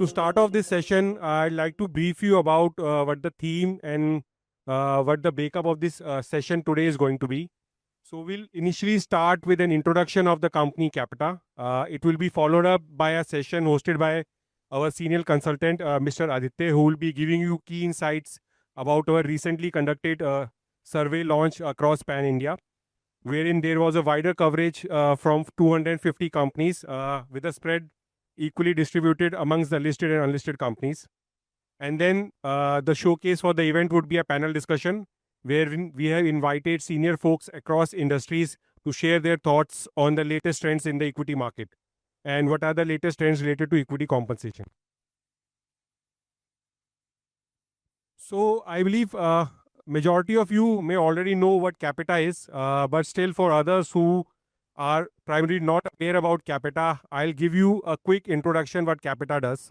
to start off this session, I'd like to brief you about what the theme and what the breakup of this session today is going to be. So we'll initially start with an introduction of the company Capita. It will be followed up by a session hosted by our senior consultant, Mr. Aditya, who will be giving you key insights about our recently conducted survey launch across Pan India, wherein there was a wider coverage from 250 companies with a spread equally distributed amongst the listed and unlisted companies. And then the showcase for the event would be a panel discussion where we have invited senior folks across industries to share their thoughts on the latest trends in the equity market and what are the latest trends related to equity compensation. So I believe majority of you may already know what Capita is, but still for others who are primarily not aware about Capita, I'll give you a quick introduction what Capita does.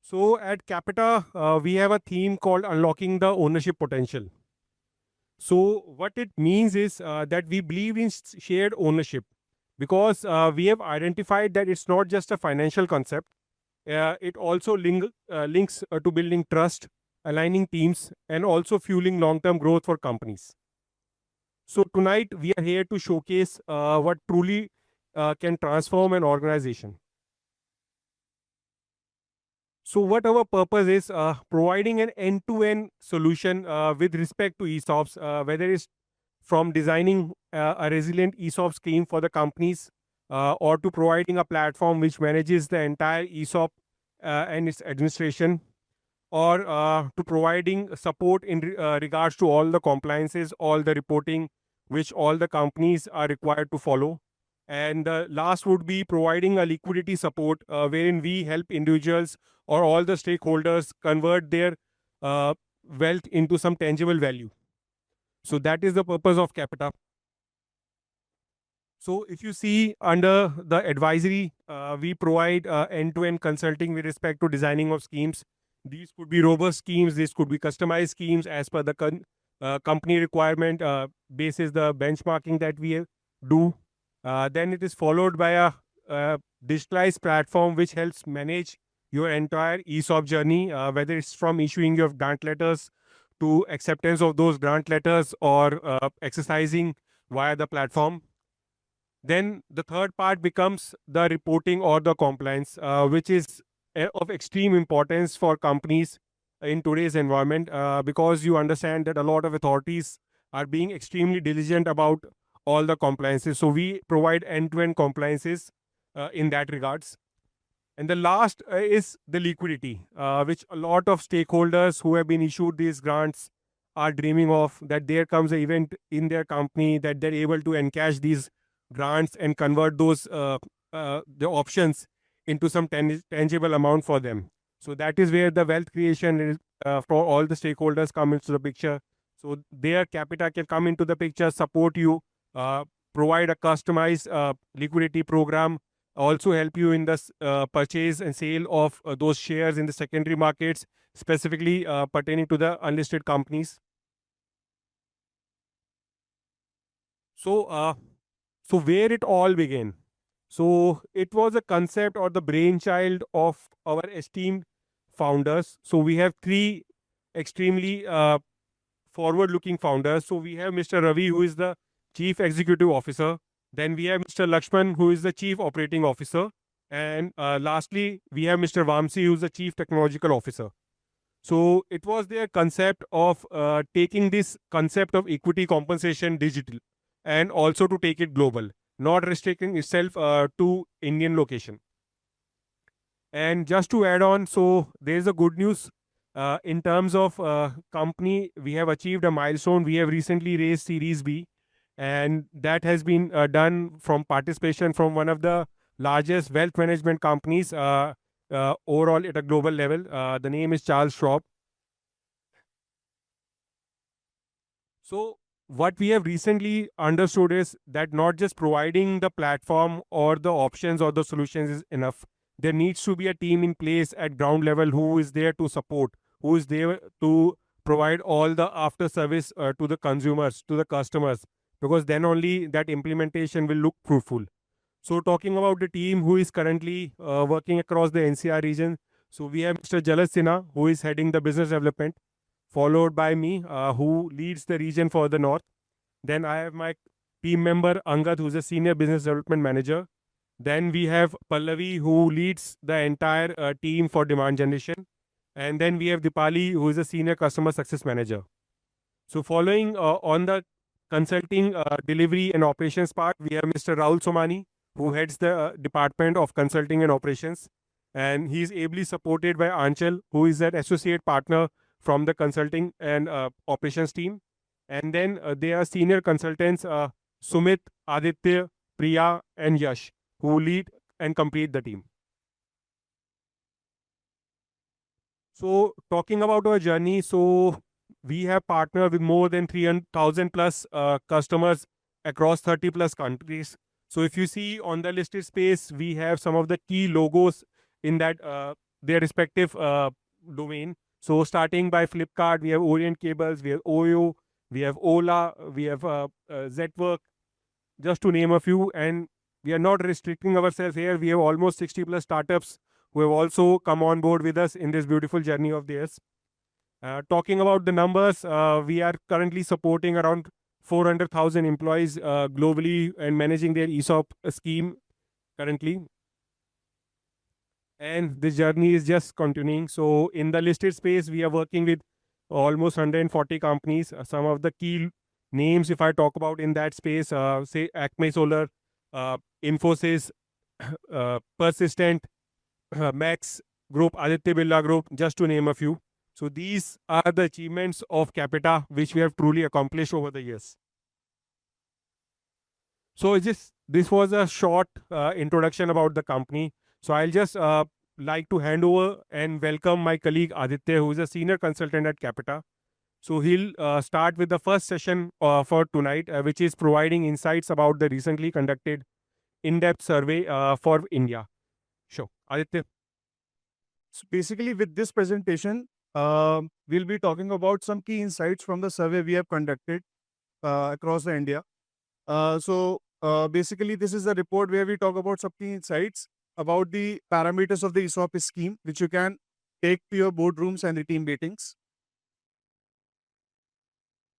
So at Capita, we have a theme called Unlocking the Ownership Potential. So what it means is that we believe in shared ownership because we have identified that it's not just a financial concept. It also links to building trust, aligning teams, and also fueling long-term growth for companies. So tonight we are here to showcase what truly can transform an organization. So what our purpose is, providing an end-to-end solution with respect to ESOPs, whether it's from designing a resilient ESOP scheme for the companies or to providing a platform which manages the entire ESOP and its administration, or to providing support in regards to all the compliances, all the reporting which all the companies are required to follow. And last would be providing a liquidity support wherein we help individuals or all the stakeholders convert their wealth into some tangible value. So that is the purpose of Capita. So if you see under the advisory, we provide end-to-end consulting with respect to designing of schemes. These could be robust schemes, these could be customized schemes as per the company requirement, basis the benchmarking that we do. Then it is followed by a digitalized platform which helps manage your entire ESOP journey, whether it's from issuing your grant letters to acceptance of those grant letters or exercising via the platform. Then the third part becomes the reporting or the compliance, which is of extreme importance for companies in today's environment, because you understand that a lot of authorities are being extremely diligent about all the compliances. So we provide end-to-end compliances in that regards. And the last is the liquidity, which a lot of stakeholders who have been issued these grants are dreaming of, that there comes an event in their company that they're able to encash these grants and convert those the options into some tangible amount for them. So that is where the wealth creation is, for all the stakeholders come into the picture. So their Capita can come into the picture, support you, provide a customized liquidity program, also help you in the purchase and sale of those shares in the secondary markets, specifically pertaining to the unlisted companies. So, so where it all began? So it was a concept or the brainchild of our esteemed founders. So we have three extremely forward-looking founders. So we have Mr. Ravi, who is the Chief Executive Officer. Then we have Mr. Lakshman, who is the Chief Operating Officer. And lastly, we have Mr. Vamsi, who is the Chief Technological Officer. So it was their concept of taking this concept of equity compensation digital and also to take it global, not restricting itself to Indian location. And just to add on, so there's a good news in terms of company. We have achieved a milestone. We have recently raised Series B, and that has been done from participation from one of the largest wealth management companies overall at a global level. The name is Charles Schwab. So what we have recently understood is that not just providing the platform or the options or the solutions is enough. There needs to be a team in place at ground level who is there to support, who is there to provide all the after service to the consumers, to the customers, because then only that implementation will look fruitful. So talking about the team who is currently working across the NCR region, So we have Mr. Jalaj Sinha, who is heading the business development, followed by me, who leads the region for the north. Then I have my team member Angad, who's a senior business development manager. Then we have Pallavi, who leads the entire team for demand generation. And then we have Dipali, who is a senior customer success manager. So following on the consulting, delivery and operations part, we have Mr. Rahul Somani, who heads the department of consulting and operations. And he is ably supported by Anchal, who is an associate partner from the consulting and operations team. And then there are senior consultants, Sumit, Aditya, Priya, and Yash, who lead and complete the team. So talking about our journey, so we have partnered with more than 300,000 plus customers across 30 plus countries. So if you see on the listed space, we have some of the key logos in that their respective domain. So starting by Flipkart, we have Orient Cables, we have Oyo, we have Ola, we have Zetwork, just to name a few. And we are not restricting ourselves here. We have almost 60 plus startups who have also come on board with us in this beautiful journey of theirs. Talking about the numbers, we are currently supporting around 400,000 employees globally and managing their ESOP scheme currently. And this journey is just continuing. So in the listed space, we are working with almost 140 companies. Some of the key names, if I talk about in that space, say Acme Solar, Infosys, Persistent, Max Group, Aditya Birla Group, just to name a few. So these are the achievements of Capita, which we have truly accomplished over the years. So this was a short introduction about the company. So I'll just like to hand over and welcome my colleague Aditya, who is a senior consultant at Capita. So he'll start with the first session for tonight, which is providing insights about the recently conducted in-depth survey for India. Sure, Aditya. So basically, with this presentation, we'll be talking about some key insights from the survey we have conducted across the India. Basically, this is a report where we talk about some key insights about the parameters of the ESOP scheme, which you can take to your boardrooms and the team meetings.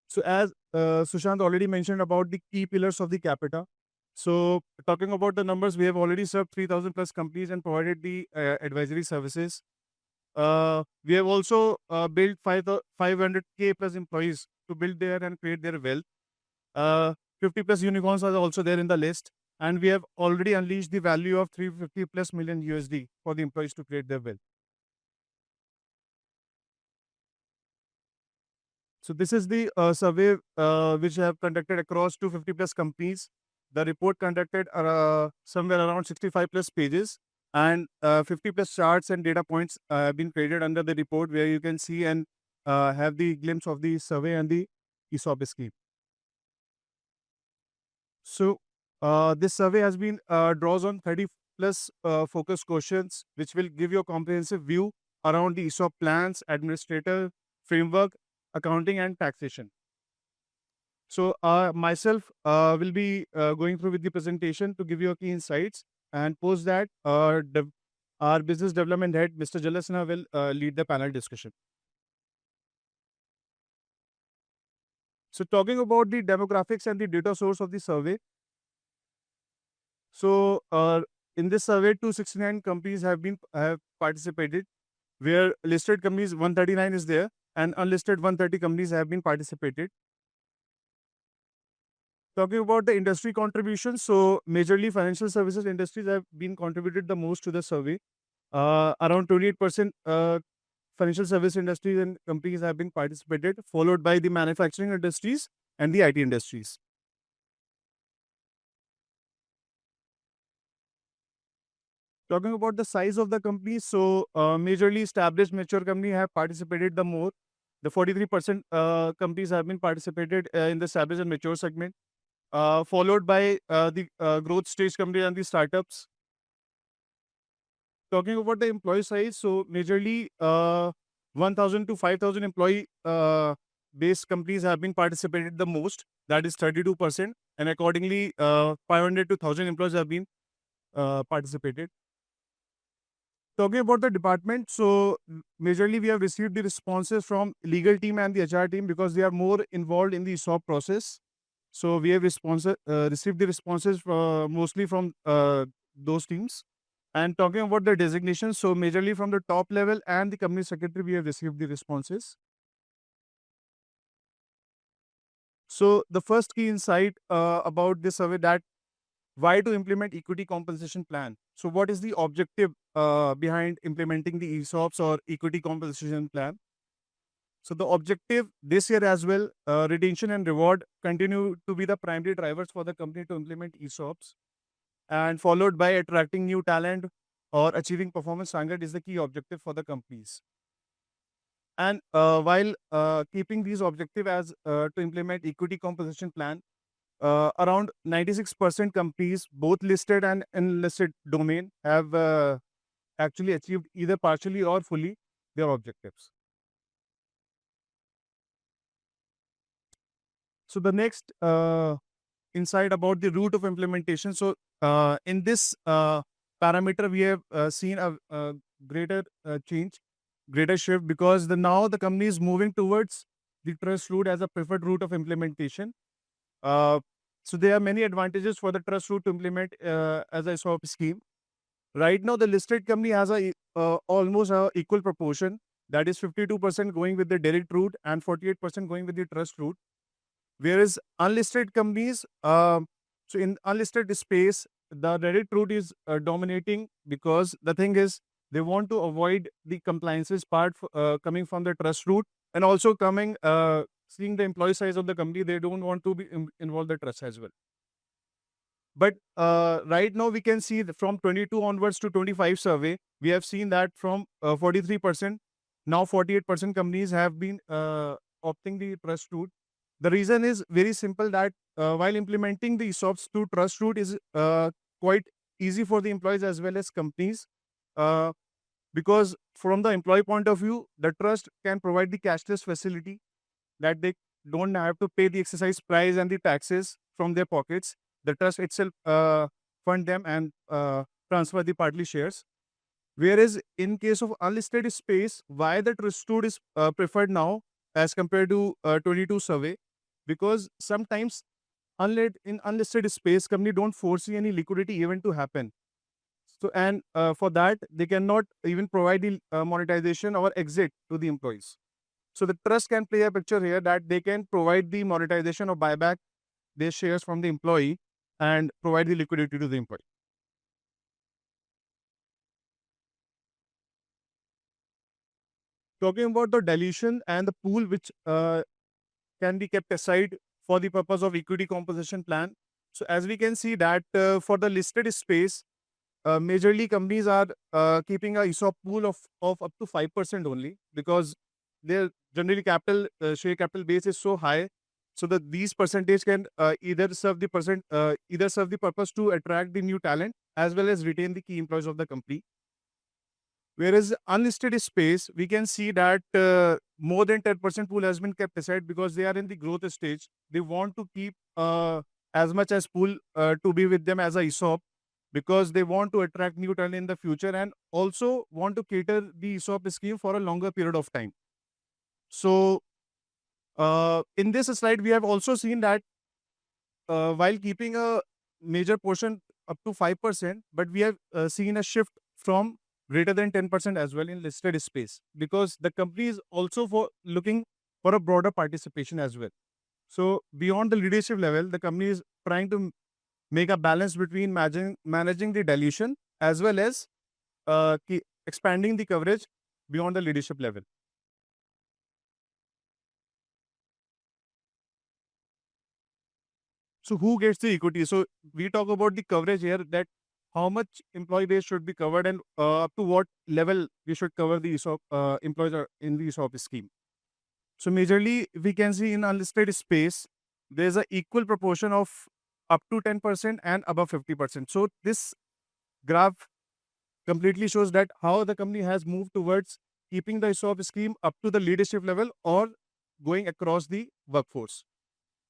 So as Sushant already mentioned about the key pillars of the Capita. So talking about the numbers, we have already served 3,000 plus companies and provided the advisory services. We have also built 500K plus employees to build their and create their wealth. 50 plus unicorns are also there in the list. And we have already unleashed the value of 350 plus million USD for the employees to create their wealth. So this is the survey which I have conducted across 250 plus companies. The report conducted somewhere around 65 plus pages, and 50 plus charts and data points have been created under the report, where you can see and have the glimpse of the survey and the ESOP scheme. So this survey has been draws on 30 plus focus questions, which will give you a comprehensive view around the ESOP plans, administrator, framework, accounting, and taxation. So myself will be going through with the presentation to give you a key insights, and post that our business development head, Mr. Jalaj Sinha, will lead the panel discussion. So talking about the demographics and the data source of the survey. So in this survey, 269 companies have participated, where listed companies 139 is there, and unlisted 130 companies have been participated. Talking about the industry contributions, so majorly financial services industries have been contributed the most to the survey. Around 28% financial service industries and companies have been participated, followed by the manufacturing industries and the IT industries. Talking about the size of the companies, so majorly established mature company have participated the more. The 43% companies have been participated in the established and mature segment, followed by the growth stage companies and the startups. Talking about the employee size, so majorly 1,000 to 5,000 employee based companies have been participated the most, that is 32%, and accordingly 500 to 1,000 employees have been participated. Talking about the department, so majorly we have received the responses from legal team and the HR team because they are more involved in the ESOP process. So we have received the responses mostly from those teams. And talking about the designations, so majorly from the top level and the company secretary, we have received the responses. So the first key insight about this survey, that why to implement equity compensation plan. So what is the objective behind implementing the ESOPs or equity compensation plan? So the objective this year as well, retention and reward continue to be the primary drivers for the company to implement ESOPs, and followed by attracting new talent or achieving performance standard is the key objective for the companies. And while keeping these objective as to implement equity compensation plan, around 96% companies, both listed and unlisted domain, have actually achieved either partially or fully their objectives. So the next insight about the route of implementation. So in this parameter, we have seen a greater change, greater shift, because now the company is moving towards the trust route as a preferred route of implementation. Uh, so there are many advantages for the trust route to implement as a SOP scheme. Right now, the listed company has almost a equal proportion. That is 52% going with the direct route and 48% going with the trust route. Whereas unlisted companies, so in unlisted space, the direct route is dominating, because the thing is they want to avoid the compliances part coming from the trust route, and also coming seeing the employee size of the company, they don't want to be involved the trust as well. But right now we can see that from 22 onwards to 25 survey, we have seen that from 43%, now 48% companies have been opting the trust route. The reason is very simple, that while implementing the ESOPs to trust route is quite easy for the employees as well as companies, uh, because from the employee point of view, the trust can provide the cashless facility, that they don't have to pay the exercise price and the taxes from their pockets. The trust itself fund them and transfer the partly shares. Whereas in case of unlisted space, why the trust route is preferred now as compared to 22 survey? Because sometimes in unlisted space, company don't foresee any liquidity event to happen. So, and for that, they cannot even provide the monetization or exit to the employees. So the trust can play a picture here, that they can provide the monetization or buyback their shares from the employee and provide the liquidity to the employee. Talking about the dilution and the pool which can be kept aside for the purpose of equity composition plan. So as we can see that for the listed space, majorly companies are keeping a ESOP pool of up to 5% only, because their generally capital share capital base is so high, so that these percentage can either serve the purpose to attract the new talent as well as retain the key employees of the company. Whereas unlisted space, we can see that more than 10% pool has been kept aside, because they are in the growth stage. They want to keep as much as pool to be with them as a ESOP, because they want to attract new talent in the future and also want to cater the ESOP scheme for a longer period of time. So in this slide, we have also seen that while keeping a major portion up to 5%, but we have seen a shift from greater than 10% as well in listed space, because the company is also for looking for a broader participation as well. So beyond the leadership level, the company is trying to make a balance between managing the dilution as well as expanding the coverage beyond the leadership level. So who gets the equity? So we talk about the coverage here, that how much employee base should be covered, and up to what level we should cover the ESOP employees in the ESOP scheme. So majorly we can see in unlisted space, there's a equal proportion of up to 10% and above 50%. So this graph completely shows that how the company has moved towards keeping the ESOP scheme up to the leadership level or going across the workforce.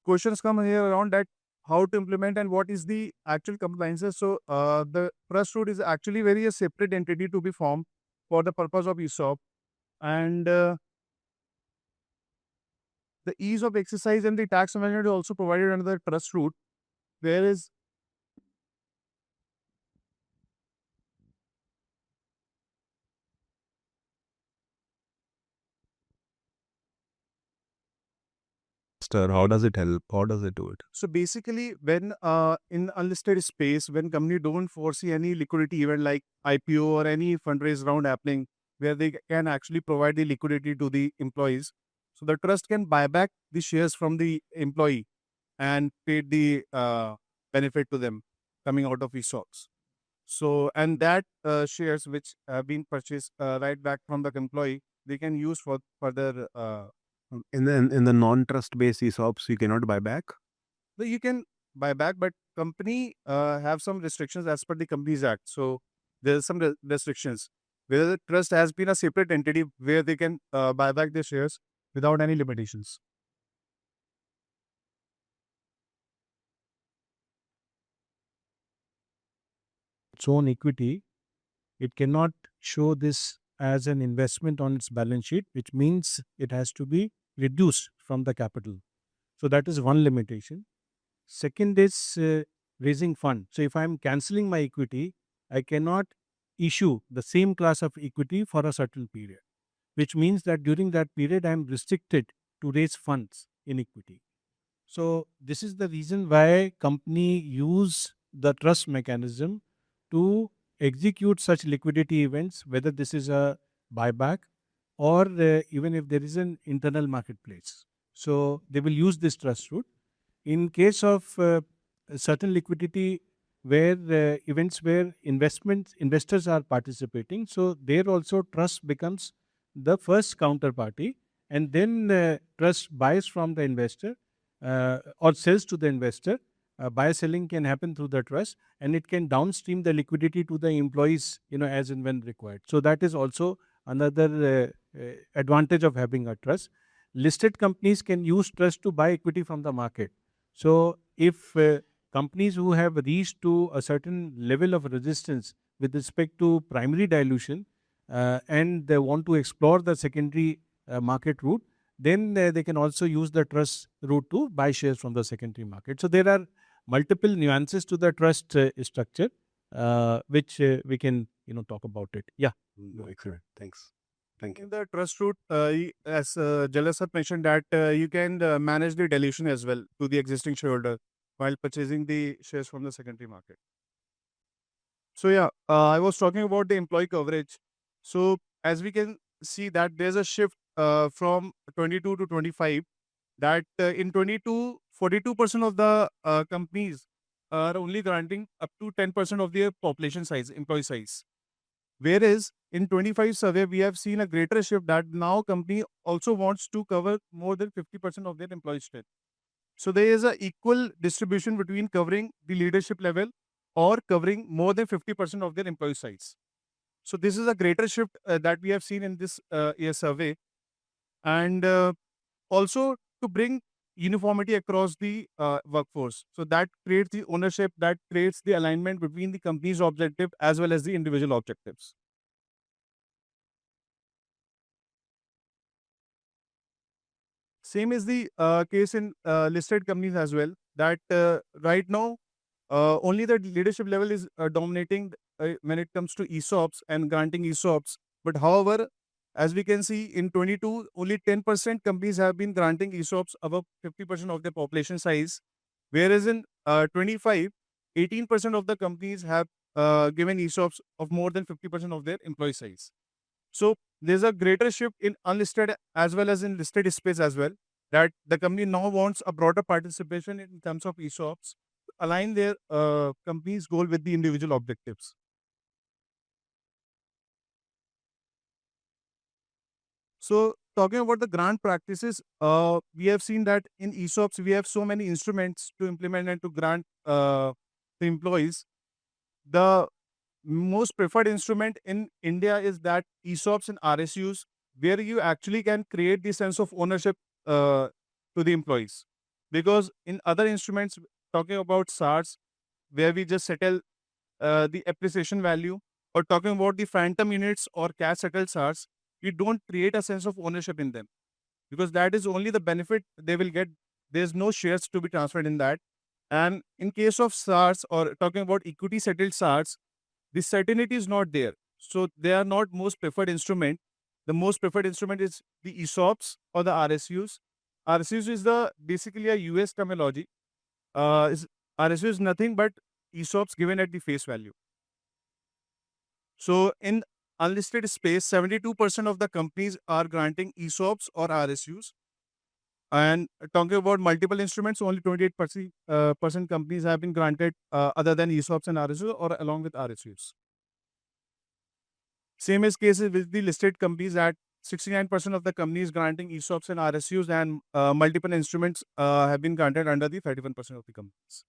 Questions come here around that how to implement and what is the actual compliances. So the trust route is actually very a separate entity to be formed, for the purpose of ESOP. And the ease of exercise and the tax management is also provided under the trust route, whereas How does it help? How does it do it? so basically when in unlisted space, when company don't foresee any liquidity event like IPO or any fundraise round happening where they can actually provide the liquidity to the employees, so the trust can buy back the shares from the employee and pay the benefit to them coming out of ESOPs. So, and that shares which have been purchased right back from the employee, they can use for further. In the non-trust based ESOPs, you cannot buy back. So you can buy back, but company have some restrictions as per the Companies Act. So there's some restrictions. Whether the trust has been a separate entity where they can buy back their shares without any limitations. Its own equity, it cannot show this as an investment on its balance sheet, which means it has to be reduced from the capital. So that is one limitation. Second is raising fund. So if I am cancelling my equity, I cannot issue the same class of equity for a certain period, which means that during that period I am restricted to raise funds in equity. So this is the reason why company use the trust mechanism to execute such liquidity events, whether this is a buyback or even if there is an internal marketplace. So they will use this trust route. In case of certain liquidity where events where investors are participating, so there also trust becomes the first counterparty, and then trust buys from the investor or sells to the investor. Buy selling can happen through the trust, and it can downstream the liquidity to the employees, as and when required. So that is also another advantage of having a trust. Listed companies can use trust to buy equity from the market. So if companies who have reached to a certain level of resistance with respect to primary dilution and they want to explore the secondary market route, then they can also use the trust route to buy shares from the secondary market. So there are multiple nuances to the trust structure, which we can talk about it. Yeah. Excellent. Thanks. Thank you. In the trust route, as Jalas had mentioned that you can manage the dilution as well to the existing shareholder while purchasing the shares from the secondary market. So yeah, I was talking about the employee coverage. So as we can see that there's a shift from 22 to 25, that in 22, 42% of the companies are only granting up to 10% of their population size, employee size. Whereas in 25 survey, we have seen a greater shift that now company also wants to cover more than 50% of their employee strength. So there is a equal distribution between covering the leadership level or covering more than 50% of their employee size. So this is a greater shift that we have seen in this year survey. And also to bring uniformity across the workforce. So that creates the ownership, that creates the alignment between the company's objective as well as the individual objectives. Same is the case in listed companies as well, that right now only the leadership level is dominating when it comes to ESOPs and granting ESOPs. But however, as we can see in 22, only 10% companies have been granting ESOPs above 50% of their population size. Whereas in 25, 18% of the companies have given ESOPs of more than 50% of their employee size. So there's a greater shift in unlisted as well as in listed space as well, that the company now wants a broader participation in terms of ESOPs, align their company's goal with the individual objectives. So talking about the grant practices, we have seen that in ESOPs, we have so many instruments to implement and to grant the employees. The most preferred instrument in India is that ESOPs and RSUs, where you actually can create the sense of ownership to the employees. Because in other instruments, talking about SARs, where we just settle the appreciation value, or talking about the phantom units or cash settled SARs, we don't create a sense of ownership in them because that is only the benefit they will get. There's no shares to be transferred in that. And in case of SARs or talking about equity settled SARs, the certainty is not there. So they are not most preferred instrument. The most preferred instrument is the ESOPs or the RSUs. RSUs is the basically a US terminology. RSU is nothing but ESOPs given at the face value. So in unlisted space, 72% of the companies are granting ESOPs or RSUs. And talking about multiple instruments, only 28% percent companies have been granted other than ESOPs and RSUs or along with RSUs. Same is cases with the listed companies at 69% of the companies granting ESOPs and RSUs and multiple instruments have been granted under the 31% of the companies.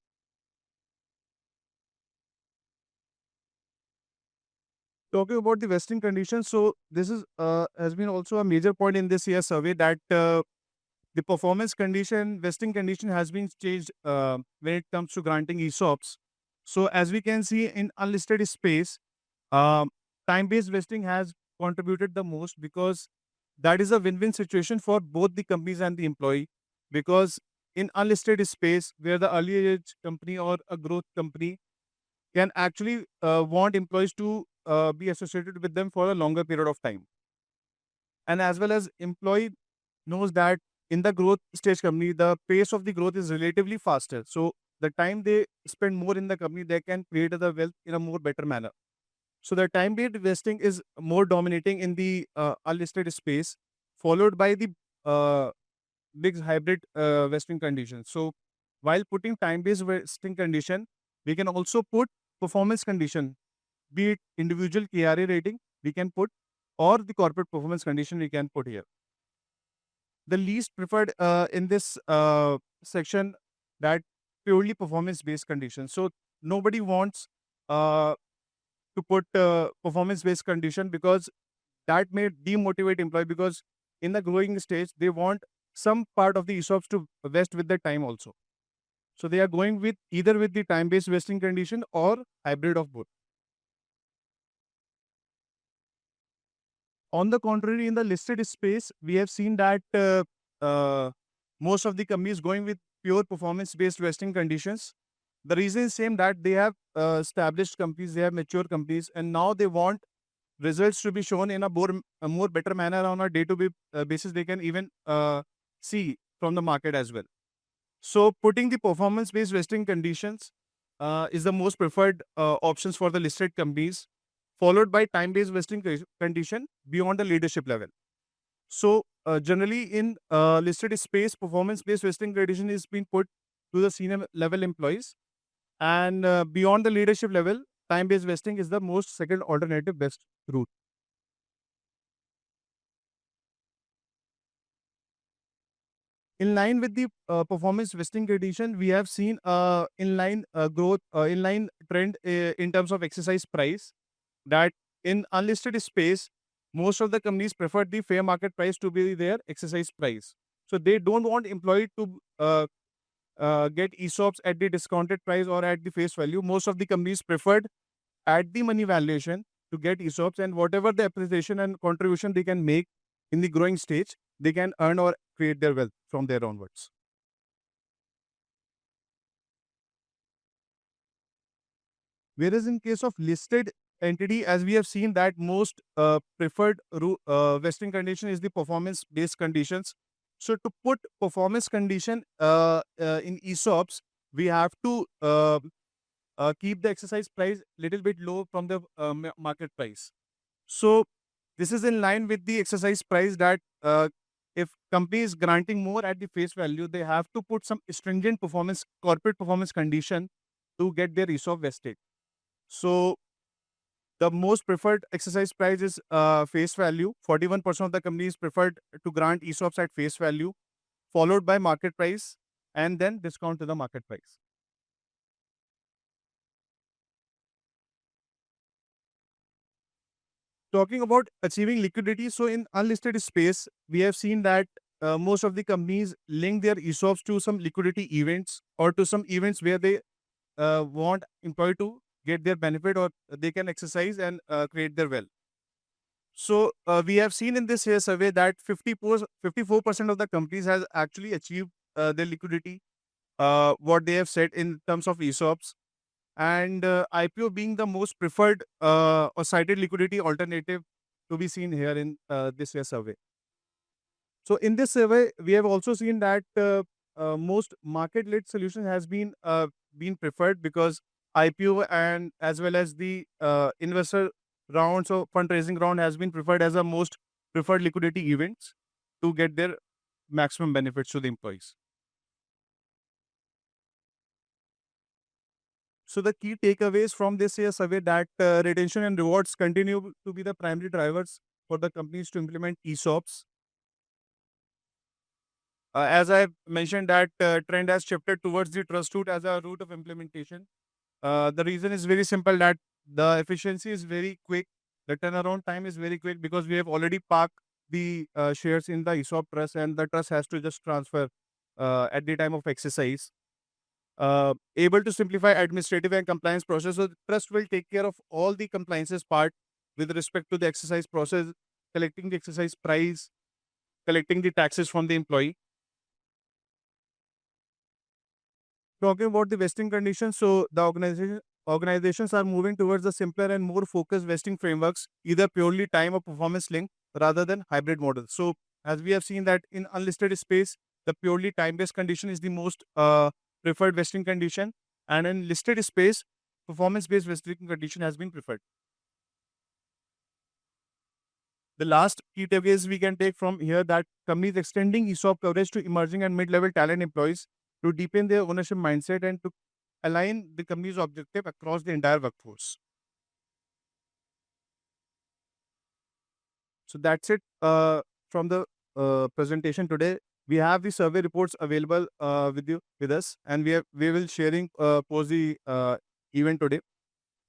Talking about the vesting conditions, so this is has been also a major point in this year's survey that the performance condition, vesting condition has been changed when it comes to granting ESOPs. So as we can see in unlisted space, time-based vesting has contributed the most because that is a win-win situation for both the companies and the employee. Because in unlisted space, where the early age company or a growth company can actually want employees to be associated with them for a longer period of time. And as well as employee knows that in the growth stage company, the pace of the growth is relatively faster. So the time they spend more in the company, they can create the wealth in a more better manner. So the time-based investing is more dominating in the unlisted space, followed by the big hybrid vesting conditions. So while putting time-based vesting condition, we can also put performance condition, be it individual KRA rating, we can put, or the corporate performance condition we can put here. The least preferred in this section that purely performance-based conditions. So nobody wants to put performance-based condition because that may demotivate employee because in the growing stage, they want some part of the ESOPs to vest with the time also. So they are going with either with the time-based vesting condition or hybrid of both. On the contrary, in the listed space, we have seen that most of the companies going with pure performance-based vesting conditions. The reason is same that they have established companies, they have mature companies, and now they want results to be shown in a more better manner on a day-to-day basis. They can even see from the market as well. So putting the performance-based vesting conditions is the most preferred options for the listed companies, followed by time-based vesting condition beyond the leadership level. So generally in listed space, performance-based vesting condition is being put to the senior level employees, and beyond the leadership level, time-based vesting is the most second alternative best route. In line with the performance vesting condition, we have seen inline growth, inline trend in terms of exercise price. That in unlisted space, most of the companies prefer the fair market price to be their exercise price. So they don't want employee to get ESOPs at the discounted price or at the face value. Most of the companies preferred at the money valuation to get ESOPs, and whatever the appreciation and contribution they can make in the growing stage, they can earn or create their wealth from there onwards. Whereas in case of listed entity, as we have seen that most preferred vesting condition is the performance-based conditions. So to put performance condition in ESOPs, we have to keep the exercise price little bit low from the market price. So this is in line with the exercise price that if company is granting more at the face value, they have to put some stringent corporate performance condition to get their ESOP vested. So the most preferred exercise price is face value. 41% of the companies preferred to grant ESOPs at face value, followed by market price, and then discount to the market price. Talking about achieving liquidity, so in unlisted space, we have seen that most of the companies link their ESOPs to some liquidity events or to some events where they want employee to get their benefit or they can exercise and create their wealth. So we have seen in this here survey that 54% of the companies has actually achieved their liquidity, what they have said in terms of ESOPs, and IPO being the most preferred or cited liquidity alternative to be seen here in this year's survey. So in this survey, we have also seen that most market-led solution has been preferred because IPO and as well as the investor rounds or fundraising round has been preferred as a most preferred liquidity events to get their maximum benefits to the employees. So the key takeaways from this year's survey that retention and rewards continue to be the primary drivers for the companies to implement ESOPs. As I mentioned, that trend has shifted towards the trust route as a route of implementation. The reason is very simple that the efficiency is very quick. The turnaround time is very quick because we have already parked the shares in the ESOP trust and the trust has to just transfer at the time of exercise. Able to simplify administrative and compliance process. So the trust will take care of all the compliances part with respect to the exercise process, collecting the exercise price, collecting the taxes from the employee. Talking about the vesting conditions, so the organizations are moving towards the simpler and more focused vesting frameworks, either purely time or performance linked rather than hybrid models. So as we have seen that in unlisted space, the purely time-based condition is the most preferred vesting condition, and in listed space, performance-based vesting condition has been preferred. The last key takeaways we can take from here that companies extending ESOP coverage to emerging and mid-level talent employees to deepen their ownership mindset and to align the company's objective across the entire workforce. So that's it from the presentation today. We have the survey reports available with us, and we will sharing post the event today.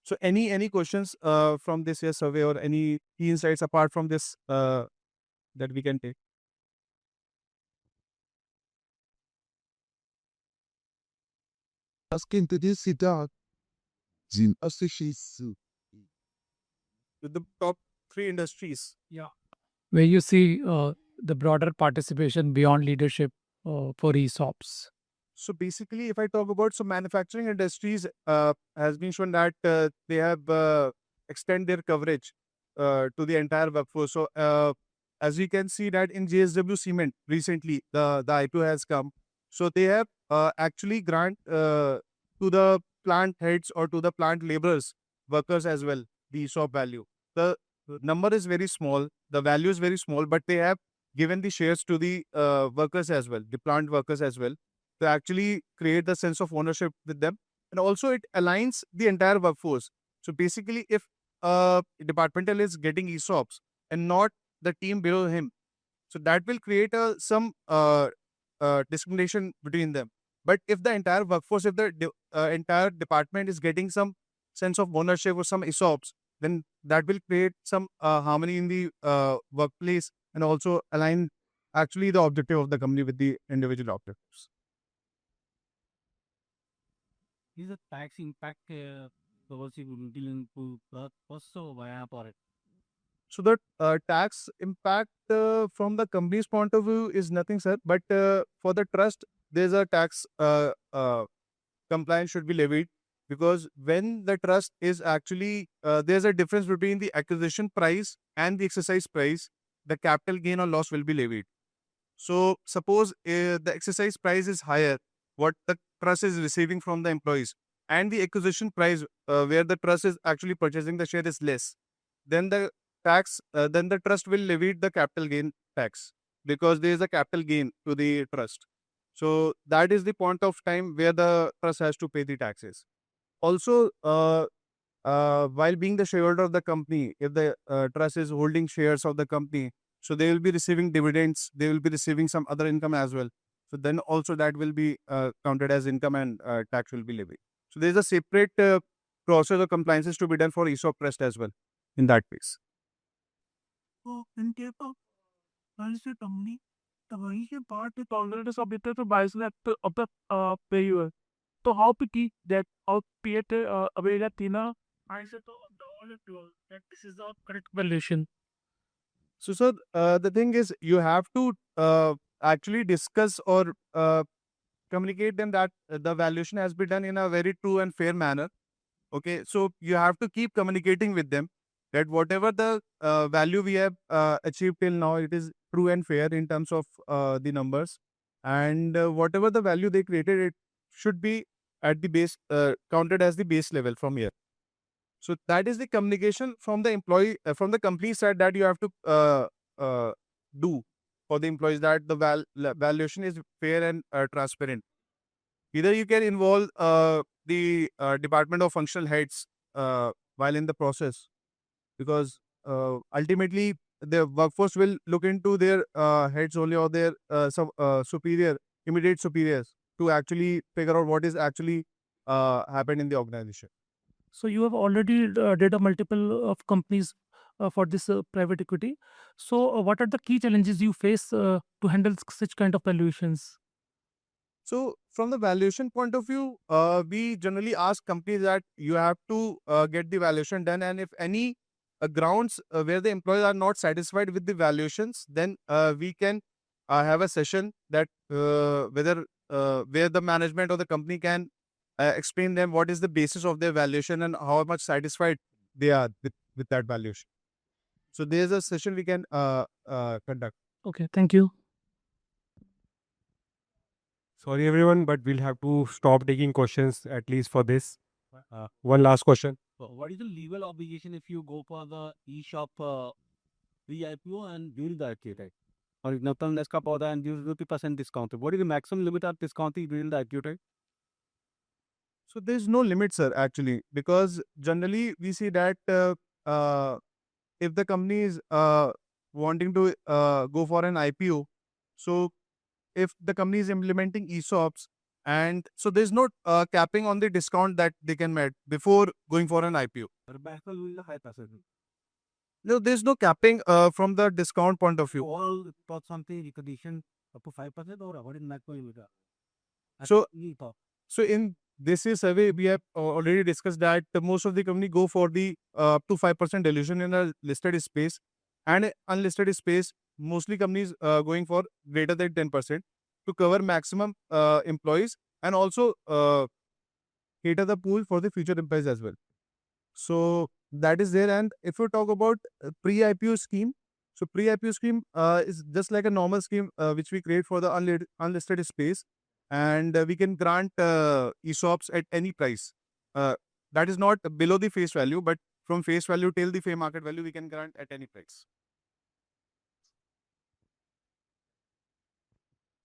So any questions from this year's survey or any key insights apart from this that we can take? Asking to this Siddharth Jin Association. With the top 3 industries. Where you see the broader participation beyond leadership for ESOPs. So basically, if I talk about manufacturing industries, has been shown that they have extend their coverage to the entire workforce. So as you can see that in JSW Cement recently, the IPO has come. So they have actually grant to the plant heads or to the plant laborers, workers as well, the ESOP value. The number is very small, the value is very small, but they have given the shares to the workers as well, the plant workers as well, to actually create the sense of ownership with them. And also it aligns the entire workforce. So basically, if a departmental is getting ESOPs and not the team below him, so that will create some discrimination between them. But if the entire workforce, if the entire department is getting some sense of ownership or some ESOPs, then that will create some harmony in the workplace and also align actually the objective of the company with the individual objectives. Is the tax impact possible also via for it? So the tax impact from the company's point of view is nothing, sir. But for the trust, there's a tax compliance should be levied, because when the trust is actually there's a difference between the acquisition price and the exercise price, the capital gain or loss will be levied. So suppose the exercise price is higher, what the trust is receiving from the employees, and the acquisition price where the trust is actually purchasing the share is less, then the then the trust will levy the capital gain tax, because there is a capital gain to the trust. So that is the point of time where the trust has to pay the taxes. Also, while being the shareholder of the company, if the trust is holding shares of the company, so they will be receiving dividends, they will be receiving some other income as well. So then also that will be counted as income and tax will be levied. So there is a separate process of compliances to be done for ESOP trust as well in that case. So in case of unlisted company, the वही के part is already submitted to buy of the payer. So how pity that our Piet Avega Tina answer to all the two that this is the correct valuation. So, sir, the thing is, you have to actually discuss or communicate them that the valuation has been done in a very true and fair manner. Okay, so you have to keep communicating with them that whatever the value we have achieved till now, it is true and fair in terms of the numbers, and whatever the value they created, it should be at the base counted as the base level from here. So that is the communication from the employee, from the company side, that you have to do for the employees, that the valuation is fair and transparent. Either you can involve the department of functional heads while in the process, because ultimately the workforce will look into their heads only, or their superior, immediate superiors, to actually figure out what is actually happened in the organization. So you have already did a multiple of companies for this private equity. So what are the key challenges you face to handle such kind of valuations? So from the valuation point of view, we generally ask companies that you have to get the valuation done, and if any grounds where the employees are not satisfied with the valuations, then we can have a session that whether where the management or the company can explain them what is the basis of their valuation and how much satisfied they are with that valuation. So there's a session we can conduct. Okay, thank you. Sorry, everyone, but we'll have to stop taking questions at least for this. One last question. What is the legal obligation if you go for the e-shop pre-IPO and during the IPO, right? Or if nothing less का पौधा and use 50% discount. What is the maximum limit of discount during the IPO, right? So there's no limit, sir, actually, because generally we see that if the company is wanting to go for an IPO, so if the company is implementing ESOPs, and so there's no capping on the discount that they can make before going for an IPO. Or back will be the high percent. No, there's no capping from the discount point of view. All thought something recognition up to 5% or what is maximum limit? So- So in this year's survey, we have already discussed that the most of the company go for the up to 5% dilution in a listed space, and unlisted space, mostly companies going for greater than 10% to cover maximum employees, and also cater the pool for the future employees as well. So that is there. And if you talk about pre-IPO scheme, so pre-IPO scheme is just like a normal scheme which we create for the unlisted space, and we can grant ESOPs at any price. That is not below the face value, but from face value till the fair market value, we can grant at any price.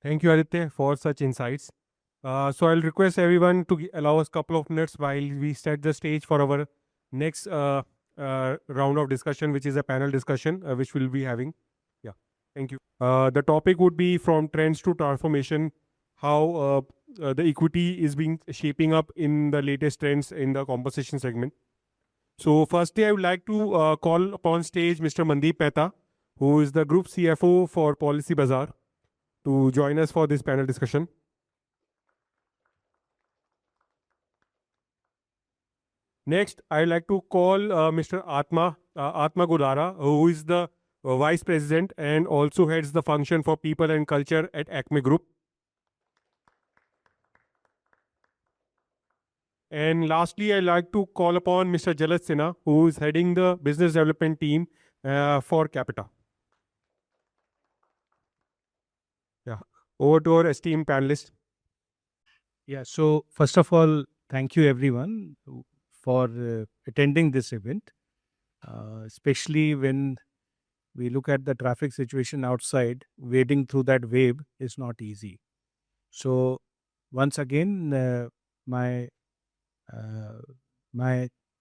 Thank you, Aditya, for such insights. So I'll request everyone to allow us a couple of minutes while we set the stage for our next round of discussion, which is a panel discussion, which we'll be having. Yeah, thank you. The topic would be from trends to transformation, how the equity is being shaping up in the latest trends in the compensation segment. So firstly, I would like to call upon stage Mr. Mandeep Mehta, who is the Group CFO for Policy Bazaar, to join us for this panel discussion. Next, I'd like to call Mr. Atma Godara, who is the Vice President and also heads the function for People and Culture at Acme Group. And lastly, I'd like to call upon Mr. Jalaj Sinha, who is heading the Business Development Team for Capita. Yeah, over to our esteemed panelists. Yeah, so first of all, thank you everyone for attending this event, especially when we look at the traffic situation outside. Wading through that wave is not easy. So once again, my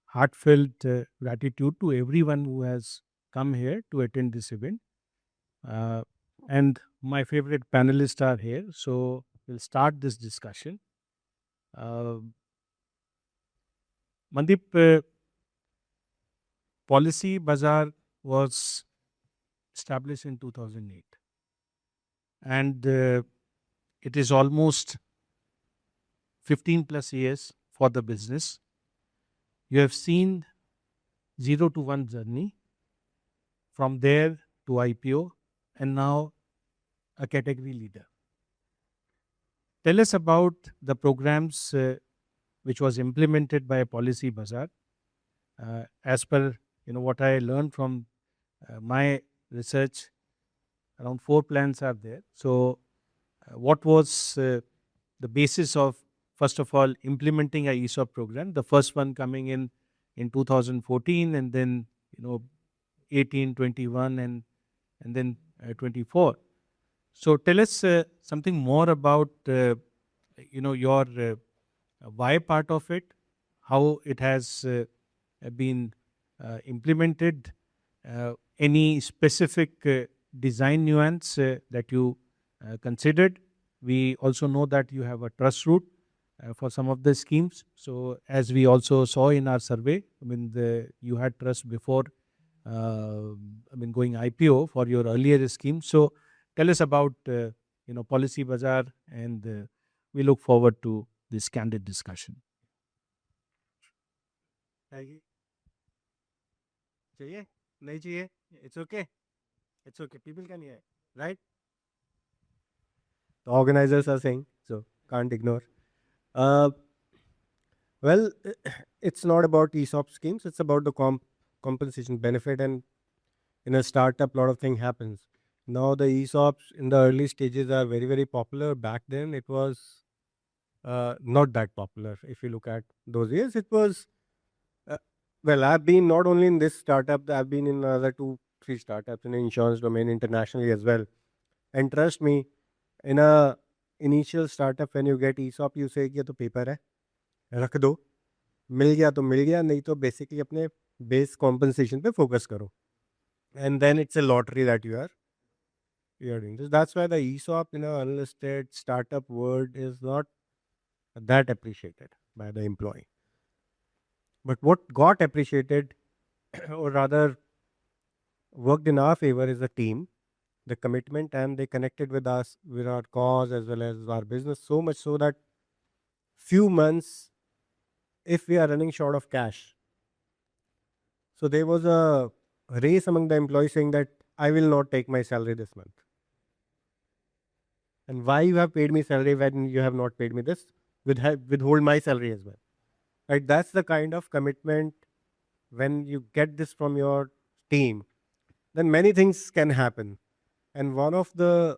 heartfelt gratitude to everyone who has come here to attend this event. And my favorite panelists are here, so we'll start this discussion. Mandeep, Policy Bazaar was established in 2008, and it is almost 15 plus years for the business. You have seen 0 to 1 journey, from there to IPO, and now a category leader. Tell us about the programs which was implemented by Policy Bazaar. As per what I learned from my research, around 4 plans are there. So, what was the basis of, first of all, implementing a ESOP program? The first one coming in 2014, and then 18, 21, and then 24. So tell us something more about your why part of it, how it has been implemented, any specific design nuance that you considered. We also know that you have a trust route for some of the schemes. So as we also saw in our survey, you had trust before going IPO for your earlier scheme. So tell us about Policy Bazaar, and we look forward to this candid discussion. चाहिए नहीं चाहिए it's okay people can hear, right? The organizers are saying, so can't ignore. Well, it's not about ESOP schemes, it's about the compensation benefit, and in a startup a lot of things happens. Now the ESOPs in the early stages are very, very popular. Back then it was not that popular. If you look at those years, it was well, I've been not only in this startup, I've been in another 2-3 startups in the insurance domain internationally as well. And trust me, in a initial startup, when you get ESOP, you say कि ये तो paper है, रख दो, मिल गया तो मिल गया, नहीं तो basically अपने base compensation पे focus करो. And then it's a lottery that you are doing this. That's why the ESOP in an unlisted startup world is not that appreciated by the employee. But what got appreciated, or rather worked in our favor, is the team, the commitment, and they connected with us, with our cause as well as our business, so much so that few months, if we are running short of cash, so there was a race among the employees saying that I will not take my salary this month. And why you have paid me salary when you have not paid me this? Withhold my salary as well. Right? That's the kind of commitment. When you get this from your team, then many things can happen. And one of the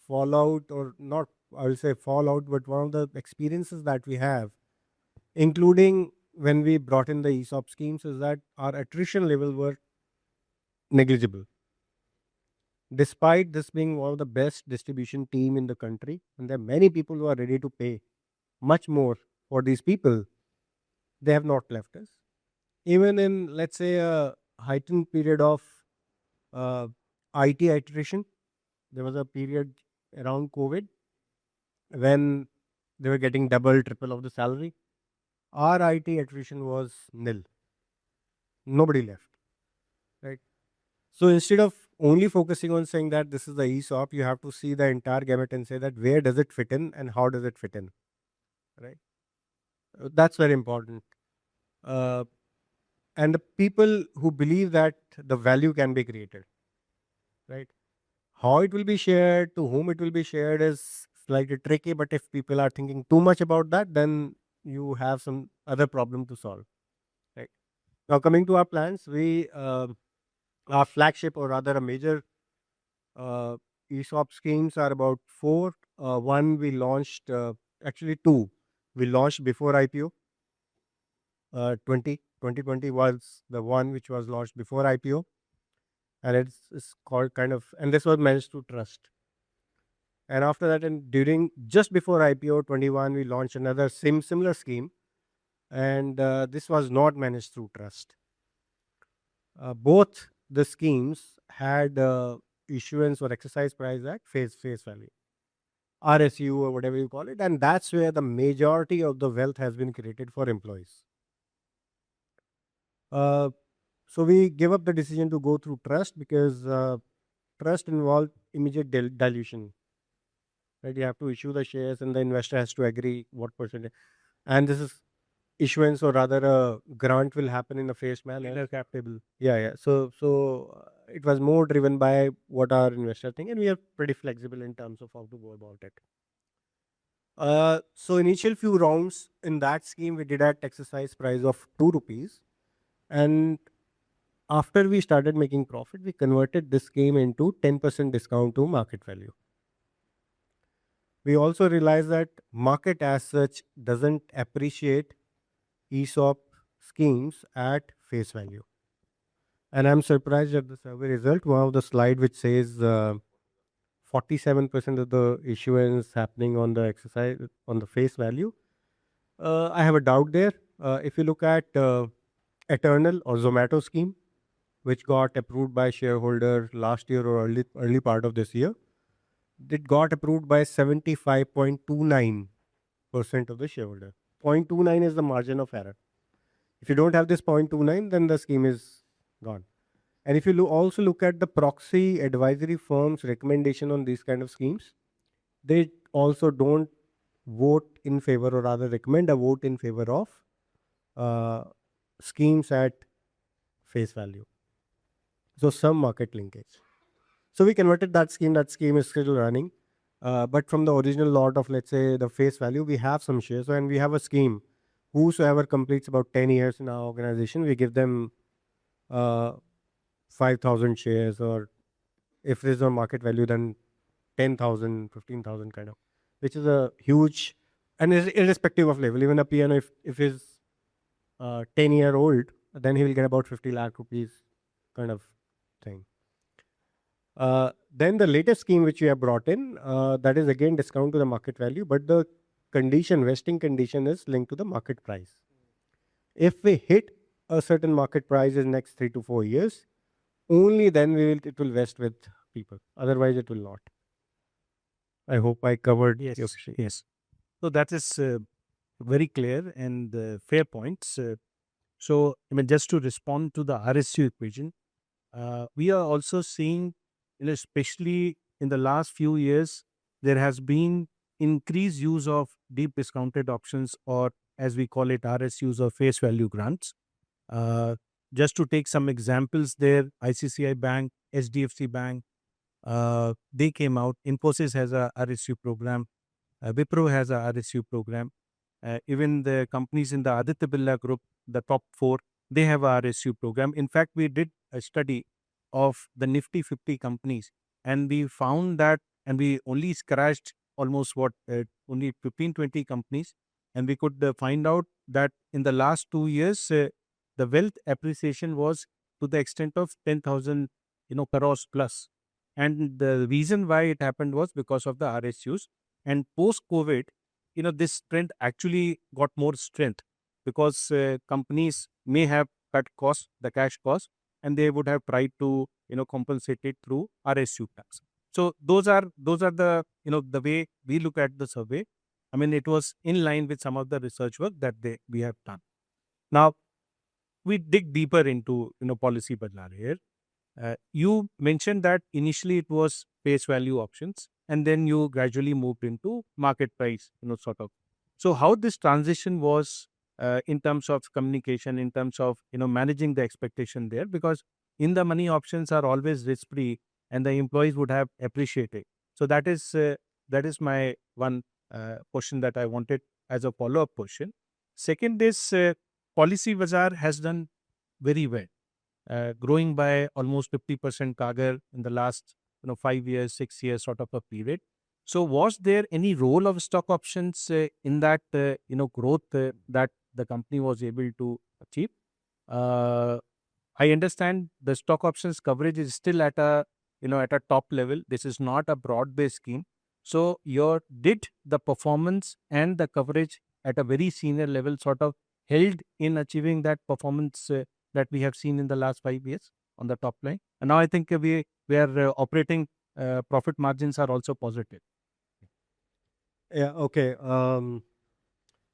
fallout, or not, I will say fallout, but one of the experiences that we have, including when we brought in the ESOP schemes, is that our attrition level were negligible. Despite this being one of the best distribution team in the country, and there are many people who are ready to pay much more for these people, they have not left us. Even in, let's say, a heightened period of IT attrition, there was a period around COVID when they were getting double, triple of the salary. Our IT attrition was nil. Nobody left, right? So instead of only focusing on saying that this is the ESOP, you have to see the entire gamut and say that where does it fit in and how does it fit in, right? That's very important. And the people who believe that the value can be created, right? How it will be shared, to whom it will be shared is slightly tricky, but if people are thinking too much about that, then you have some other problem to solve, right? Now coming to our plans, our flagship, or rather a major ESOP schemes are about 4. One we launched, actually 2 we launched before IPO. 2020 was the one which was launched before IPO, and it's called and this was managed through trust. And after that, and just before IPO 21, we launched another similar scheme, and this was not managed through trust. Both the schemes had issuance or exercise price at face value, RSU or whatever you call it, and that's where the majority of the wealth has been created for employees. So we gave up the decision to go through trust because trust involved immediate dilution. right? You have to issue the shares, and the investor has to agree what percentage. And this is issuance, or rather, a grant will happen in a phased manner. cap table. Yeah. So it was more driven by what our investors think, and we are pretty flexible in terms of how to go about it. So initial few rounds in that scheme we did at exercise price of 2 rupees, and after we started making profit, we converted this scheme into 10% discount to market value. We also realized that market as such doesn't appreciate ESOP schemes at face value. And I'm surprised at the survey result. One of the slide which says 47% of the issuance happening on the exercise on the face value. I have a doubt there. If you look at Eternal or Zomato scheme, which got approved by shareholder last year or early part of this year, it got approved by 75.29% of the shareholder. 0.29 is the margin of error. If you don't have this 0.29, then the scheme is gone. And if you also look at the proxy advisory firm's recommendation on these kind of schemes, they also don't vote in favor, or rather recommend a vote in favor of schemes at face value. So some market linkage. So we converted that scheme. That scheme is still running. But from the original lot of, let's say, the face value, we have some shares, and we have a scheme. Whosoever completes about 10 years in our organization, we give them 5,000 shares, or if there's no market value, then 10,000, 15,000 kind of, which is a huge, and is irrespective of level. Even a piano, if he's 10-year-old, then he will get about 50 lakh rupees kind of thing. Then the latest scheme which we have brought in, that is again discount to the market value, but the vesting condition is linked to the market price. If we hit a certain market price in next 3 to 4 years, only then it will vest with people. Otherwise, it will not. I hope I covered Yes, your question. yes. So that is very clear and fair points. So, I mean, just to respond to the RSU equation, we are also seeing, especially in the last few years, there has been increased use of deep discounted options, or as we call it, RSUs or face value grants. Just to take some examples there, ICICI Bank, HDFC Bank, they came out. Infosys has a RSU program. Wipro has a RSU program. Even the companies in the Aditya Birla Group, the top 4, they have a RSU program. In fact, we did a study of the Nifty 50 companies, and we found that, and we only scratched almost only 15-20 companies, and we could find out that in the last 2 years, the wealth appreciation was to the extent of 10,000 crores plus. And the reason why it happened was because of the RSUs. And post-COVID, this trend actually got more strength, because companies may have cut costs, the cash cost, and they would have tried to compensate it through RSU plans. So those are the the way we look at the survey. I mean, it was in line with some of the research work that we have done. Now we dig deeper into policy badla here. You mentioned that initially it was face value options, and then you gradually moved into market price, sort of. So how this transition was in terms of communication, in terms of managing the expectation there, because in the money options are always risk free, and the employees would have appreciated. So that is my one question that I wanted as a follow-up question. Second is Policybazaar has done very well, growing by almost 50% CAGR in the last 5 years, 6 years sort of a period. So was there any role of stock options in that growth that the company was able to achieve? I understand the stock options coverage is still at a top level. This is not a broad-based scheme. So did the performance and the coverage at a very senior level sort of held in achieving that performance that we have seen in the last 5 years on the top line? And now I think we are operating profit margins are also positive. Yeah, okay.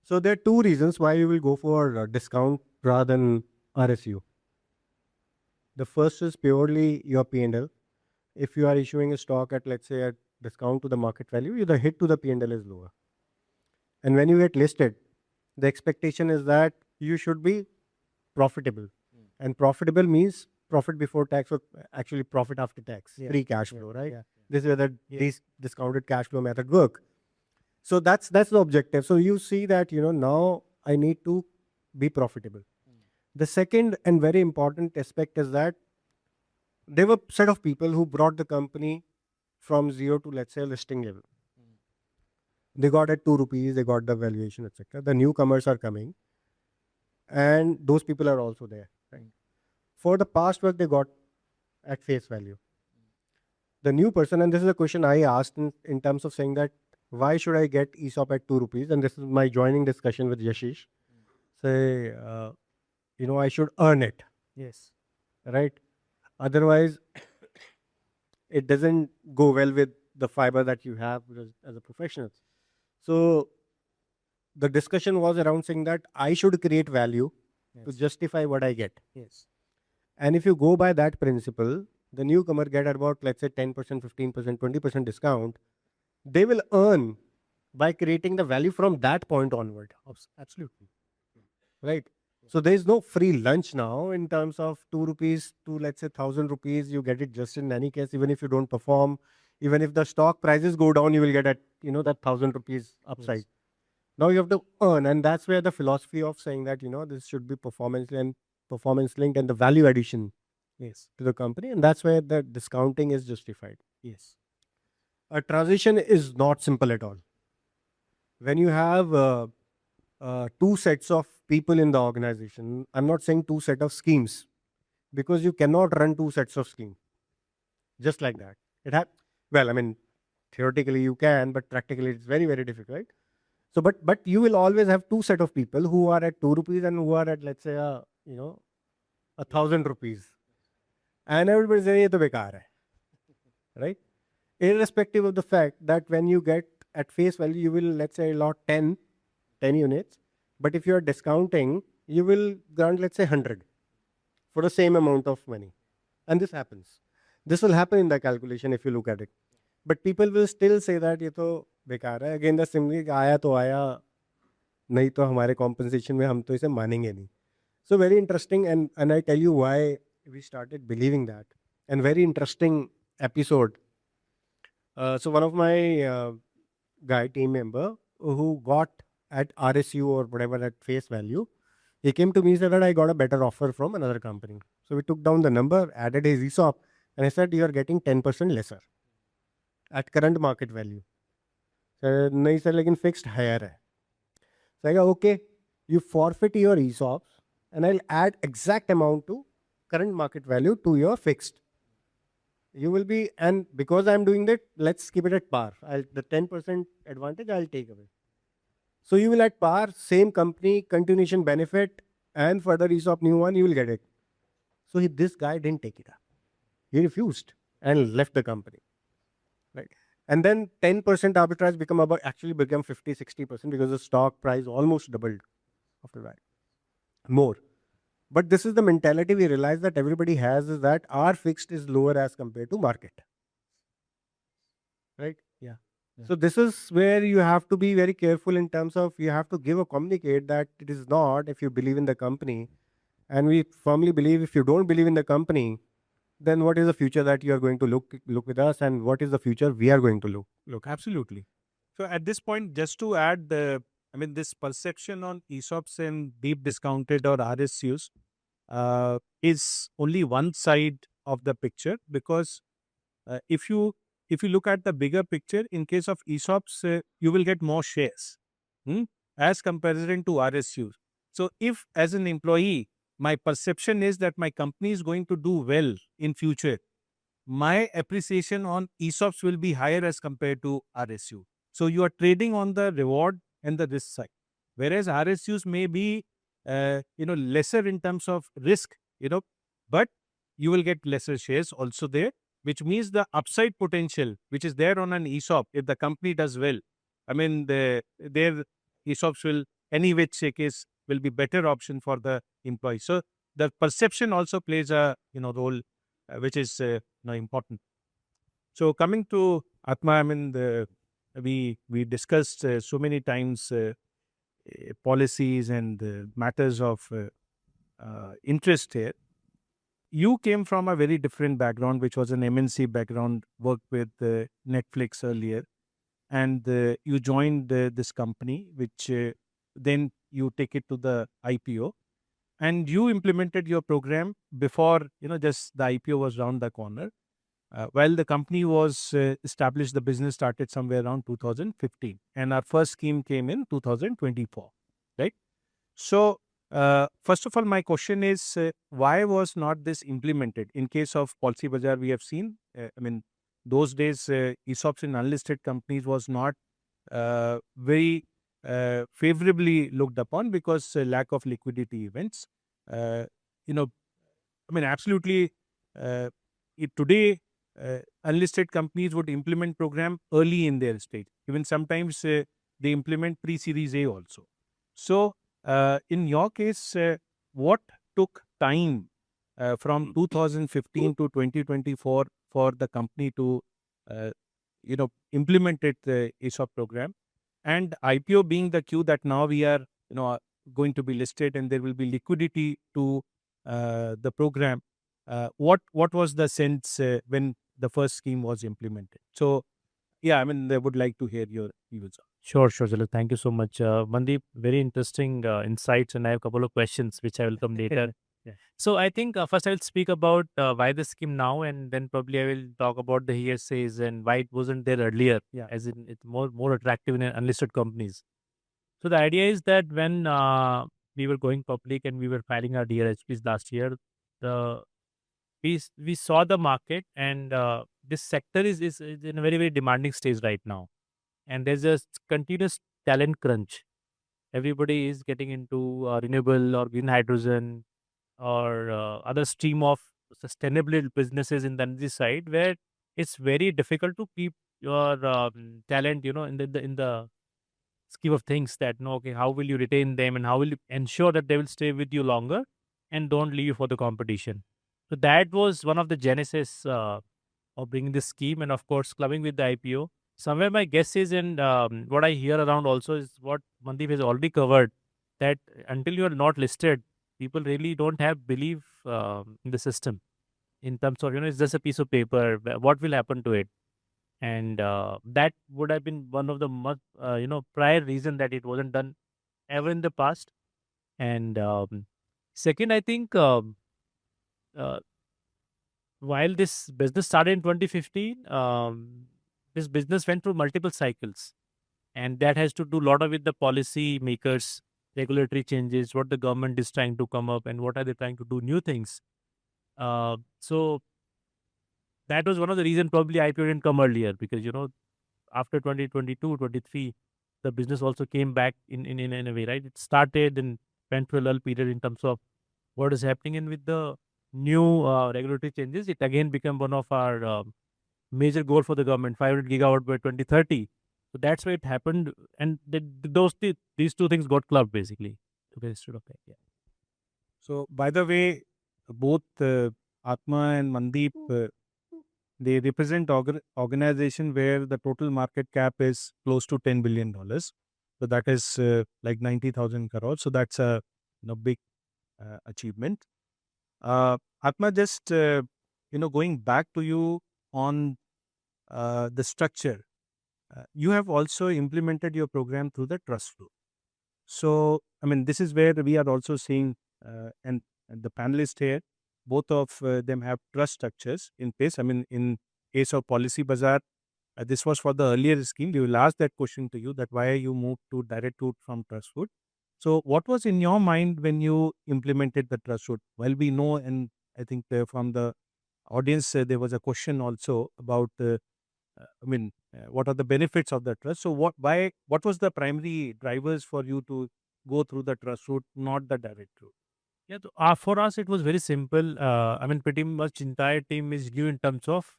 So there are 2 reasons why we will go for discount rather than RSU. The first is purely your P&L. If you are issuing a stock at, let's say, at discount to the market value, the hit to the P&L is lower. And when you get listed, the expectation is that you should be profitable. And profitable means profit before tax or actually profit after tax, free cash flow, right? This is where the discounted cash flow method work. So that's the objective. So you see that, now I need to be profitable. The second and very important aspect is that there were a set of people who brought the company from zero to, let's say, a listing level. They got at 2 rupees, they got the valuation, etc. The newcomers are coming, and those people are also there. Right? For the past work, they got at face value. The new person, and this is a question I asked in terms of saying that, why should I get ESOP at 2 rupees? And this is my joining discussion with Yashish. Say, I should earn it. Yes. Right? Otherwise, it doesn't go well with the fiber that you have as a professional. So the discussion was around saying that I should create value to justify what I get. Yes. And if you go by that principle, the newcomer get about, let's say, 10%, 15%, 20% discount. They will earn by creating the value from that point onward. Absolutely. Right? So there is no free lunch now in terms of 2 rupees to, let's say, 1,000 rupees. You get it just in any case, even if you don't perform. Even if the stock prices go down, you will get at, that 1,000 rupees upside. Yes. Now you have to earn, and that's where the philosophy of saying that, this should be performance linked and the value addition Yes. to the company. And that's where the discounting is justified. Yes. A transition is not simple at all. When you have two sets of people in the organization, I'm not saying two sets of schemes, because you cannot run two sets of schemes just like that. Theoretically you can, but practically it's very, very difficult. So, but you will always have two set of people who are at 2 rupees and who are at, let's say, 1,000 rupees. And everybody says, "Ye to bekar hai." Right? Irrespective of the fact that when you get at face value, you will, let's say, allot 10 units. But if you are discounting, you will grant, let's say, 100 for the same amount of money. And this happens. This will happen in the calculation if you look at it. But people will still say that ये तो बेकार है. Again, the simply आया तो आया, नहीं तो हमारे compensation में हम तो इसे मानेंगे नहीं. So very interesting, and I tell you why we started believing that. And very interesting episode. So one of my team member who got at RSU or whatever at face value, he came to me and said that I got a better offer from another company. So we took down the number, added his ESOP, and I said, you are getting 10% lesser at current market value. So nahi sir, lekin fixed higher hai. So I go, okay, you forfeit your ESOPs and I'll add exact amount to current market value to your fixed. You will be, and because I'm doing that, let's keep it at par. The 10% advantage I'll take away. So you will at par, same company, continuation benefit, and further ESOP new one, you will get it. So this guy didn't take it up. He refused and left the company. Right? And then 10% arbitrage become 50, 60% because the stock price almost doubled after that. More. But this is the mentality we realize that everybody has, is that our fixed is lower as compared to market. Right? Yeah. So this is where you have to be very careful in terms of you have to communicate that it is not if you believe in the company. And we firmly believe if you don't believe in the company, then what is the future that you are going to look with us, and what is the future we are going to look? Absolutely. So at this point, just to add, this perception on ESOPs and deep discounted or RSUs is only one side of the picture, because if you look at the bigger picture, in case of ESOPs, you will get more shares as comparison to RSUs. So if as an employee, my perception is that my company is going to do well in future, my appreciation on ESOPs will be higher as compared to RSU. So you are trading on the reward and the risk side. Whereas RSUs may be, lesser in terms of risk, but you will get lesser shares also there, which means the upside potential, which is there on an ESOP, if the company does well, their ESOPs will, any which case, will be better option for the employee. So the perception also plays a role, which is important. So coming to Atma, I mean, we discussed so many times policies and matters of interest here. You came from a very different background, which was an MNC background, worked with Netflix earlier, and you joined this company, which then you take it to the IPO, and you implemented your program before, just the IPO was around the corner. While the company was established, the business started somewhere around 2015, and our first scheme came in 2024, right? So, first of all, my question is, why was not this implemented? In case of Policy Bazaar, we have seen, I mean, those days, ESOPs in unlisted companies was not very favorably looked upon because lack of liquidity events. Uh, you know, I mean, absolutely, today, unlisted companies would implement program early in their stage. Even sometimes they implement pre-series A also. So, in your case, what took time from 2015 to 2024 for the company to, implement it, the ESOP program, and IPO being the queue that now we are, going to be listed and there will be liquidity to the program. What was the sense when the first scheme was implemented? So, yeah, I mean, they would like to hear your views. Sure, Jalil. Thank you so much. Mandeep, very interesting insights, and I have a couple of questions which I will come later. Yeah. So I think first I will speak about why the scheme now, and then probably I will talk about the hearsays and why it wasn't there earlier, Yeah. as in it's more attractive in unlisted companies. So the idea is that when we were going public and we were filing our DRHPs last year, the we saw the market, and this sector is in a very demanding stage right now, and there's a continuous talent crunch. Everybody is getting into renewable or green hydrogen or other stream of sustainable businesses in the energy side, where it's very difficult to keep your talent, in the scheme of things. That no, okay, how will you retain them and how will you ensure that they will stay with you longer and don't leave for the competition? So that was one of the genesis of bringing this scheme, and of course clubbing with the IPO. Somewhere my guess is, and what I hear around also is what Mandeep has already covered, that until you are not listed, people really don't have belief in the system, in terms of, it's just a piece of paper. What will happen to it? And that would have been one of the prior reason that it wasn't done ever in the past. And second, I think uh, while this business started in 2015, this business went through multiple cycles, and that has to do a lot of with the policy makers, regulatory changes, what the government is trying to come up, and what are they trying to do new things. So that was one of the reasons probably IPO didn't come earlier, because after 2022, 23, the business also came back in a way, right? It started and went through a lull period in terms of what is happening, and with the new regulatory changes, it again became one of our major goal for the government, 500 gigawatt by 2030. So that's why it happened, and these two things got clubbed basically to instead of that. Yeah. So, by the way, both Atma and Mandeep, they represent organization where the total market cap is close to $10 billion. So that is like 90,000 crores. So that's a big achievement. Atma, just going back to you on the structure. You have also implemented your program through the trust route. So, I mean, this is where we are also seeing, and the panelists here, both of them have trust structures in place. I mean, in case of Policy Bazaar, this was for the earlier scheme. We will ask that question to you, that why you moved to direct route from trust route. So, what was in your mind when you implemented the trust route? Well, we know, and I think from the audience, there was a question also about what are the benefits of the trust? So what was the primary drivers for you to go through the trust route, not the direct route? Yeah, for us it was very simple. I mean, pretty much entire team is new in terms of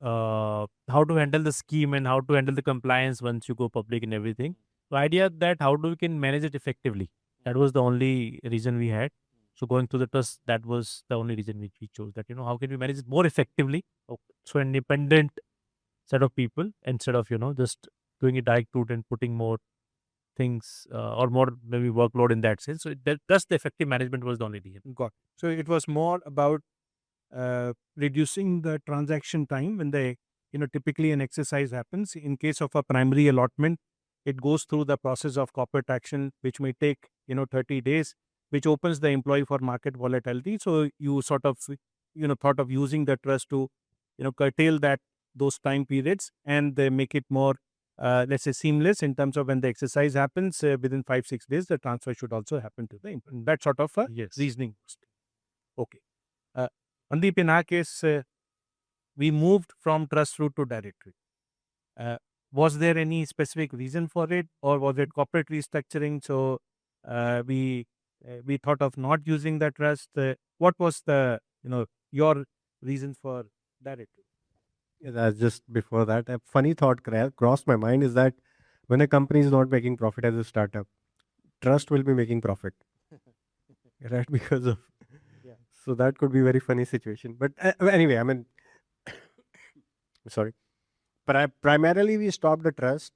how to handle the scheme and how to handle the compliance once you go public and everything. So idea that how do we can manage it effectively. That was the only reason we had. So going through the trust, that was the only reason which we chose. That how can we manage it more effectively? So independent set of people instead of just doing a direct route and putting more things or more maybe workload in that sense. So that's the effective management was the only reason. Got it. So it was more about reducing the transaction time when typically an exercise happens. In case of a primary allotment, it goes through the process of corporate action, which may take 30 days, which opens the employee for market volatility. So you sort of thought of using the trust to curtail those time periods and make it more let's say seamless in terms of when the exercise happens within 5-6 days, the transfer should also happen to the employee. That sort of Yes. reasoning. Okay. Mandeep, in our case, we moved from trust route to direct route. Was there any specific reason for it, or was it corporate restructuring? So we thought of not using the trust. What was the your reasons for direct route? Yeah, that's just before that. A funny thought crossed my mind is that when a company is not making profit as a startup, trust will be making profit, right? Because of so that could be very funny situation. But anyway, I mean, sorry. Primarily, we stopped the trust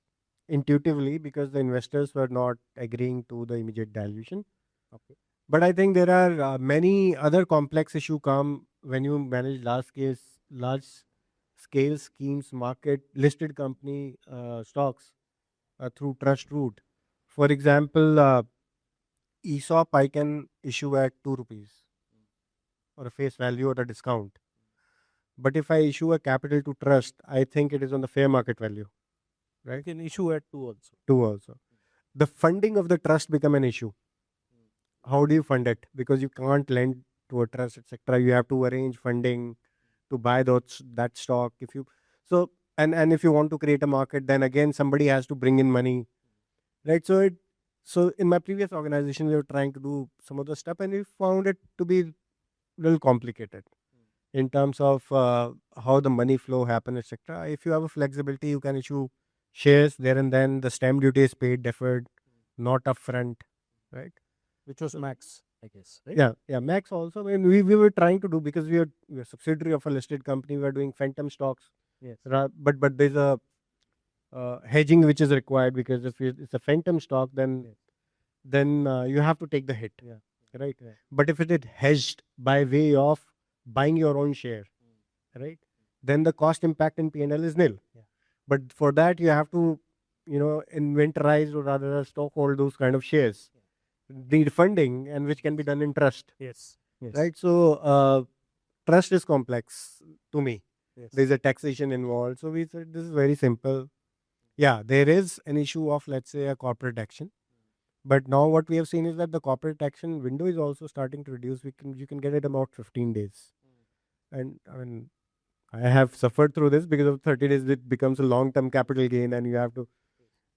intuitively because the investors were not agreeing to the immediate dilution. Okay. But I think there are many other complex issues come when you manage large scale schemes, market listed company stocks through trust route. For example, ESOP I can issue at 2 rupees or a face value or a discount. But if I issue a capital to trust, I think it is on the fair market value, You right? can issue at 2 also. 2 also. The funding of the trust become an issue. How do you fund it? Because you can't lend to a trust, etc. You have to arrange funding to buy that stock. If you so and if you want to create a market, then again somebody has to bring in money, right? So in my previous organization, we were trying to do some of the stuff, and we found it to be a little complicated in terms of how the money flow happen, etc. If you have a flexibility, you can issue shares there and then. The stamp duty is paid deferred, not upfront, right? Which was max, I guess. Right? Yeah, Max also. I mean, we were trying to do because we are a subsidiary of a listed company. We are doing phantom stocks. Yes. But there's a hedging which is required because if it's a phantom stock, then you have to take the hit, right? Yeah. But if it is hedged by way of buying your own share, right, then the cost impact in P&L is nil. Yeah. But for that you have to inventorize or rather stock all those kind of shares. Need funding, and which can be done in trust. Yes. Right. So trust is complex to me. Yes. There's a taxation involved. So we said this is very simple. Yeah, there is an issue of, let's say, a corporate action. But now what we have seen is that the corporate action window is also starting to reduce. You can get it about 15 days. And I mean, I have suffered through this because of 30 days it becomes a long-term capital gain, and you have to.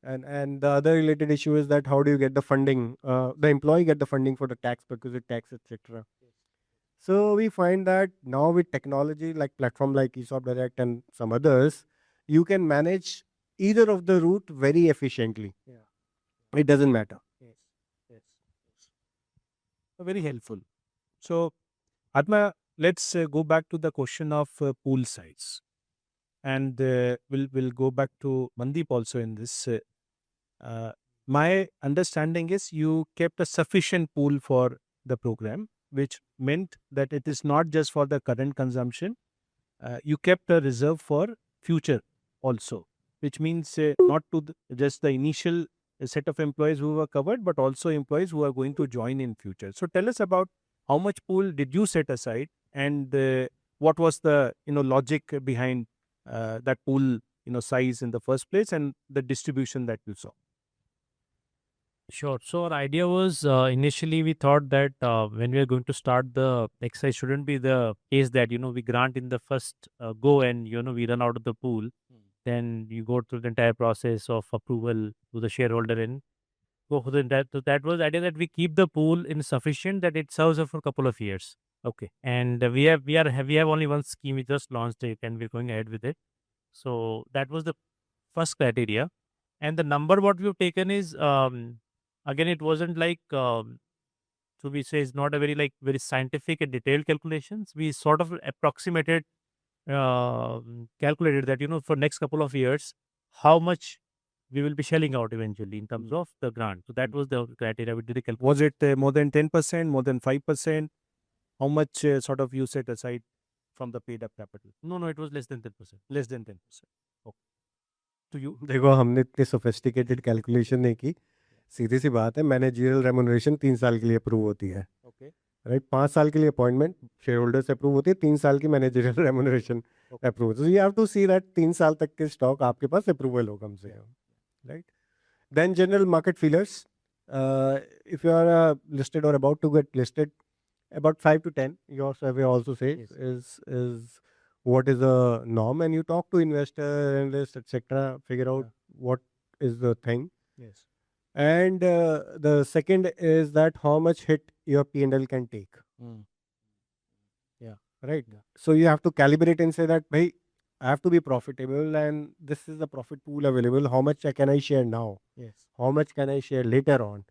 And the other related issue is that how do you get the funding? The employee get the funding for the tax because it tax, etc. So we find that now with technology like platform like ESOP Direct and some others, you can manage either of the route very efficiently. Yeah. It doesn't matter. Yes. Very helpful. So, Atma, let's go back to the question of pool size, and we'll go back to Mandeep also in this. My understanding is you kept a sufficient pool for the program, which meant that it is not just for the current consumption. You kept a reserve for future also, which means not to just the initial set of employees who were covered, but also employees who are going to join in future. So tell us about how much pool did you set aside, and what was the logic behind that pool size in the first place, and the distribution that you saw. Sure. So our idea was initially we thought that when we are going to start the exercise, shouldn't be the case that we grant in the first go and we run out of the pool. Then you go through the entire process of approval to the shareholder and go for the entire. So that was the idea, that we keep the pool in sufficient that it serves us for a couple of years. Okay. And we have only one scheme. We just launched it and we're going ahead with it. So that was the first criteria. And the number what we've taken is again, it wasn't like so we say it's not a very very scientific and detailed calculations. We sort of approximated calculated that, for next couple of years, how much we will be shelling out eventually in terms of the grant. So that was the criteria we did a calculation. Was it more than 10%, more than 5%? How much sort of you set aside from the paid up capital? No, it was less than 10%. Less than 10%. Okay. To you? देखो हमने इतनी sophisticated calculation नहीं की. सीधी सी बात है, managerial remuneration 3 साल के लिए अप्रूव होती है. Okay. राइट, 5 साल के लिए अपॉइंटमेंट शेयर होल्डर से अप्रूव होती है, 3 साल की मैनेजरियल रेमुनरेशन अप्रूव. तो you have to see that 3 साल तक के स्टॉक आपके पास अप्रूवल हो कम से कम. Right. Then general market feelers, if you are listed or about to get listed, about 5 to 10, your survey also says, is what is the norm, and you talk to investor, analysts, etc., figure out what is the thing. Yes. And the second is that how much hit your P&L can take. Yeah. Right. So you have to calibrate and say that, bhai, I have to be profitable, and this is the profit pool available. How much can I share now? Yes. How much can I share later on?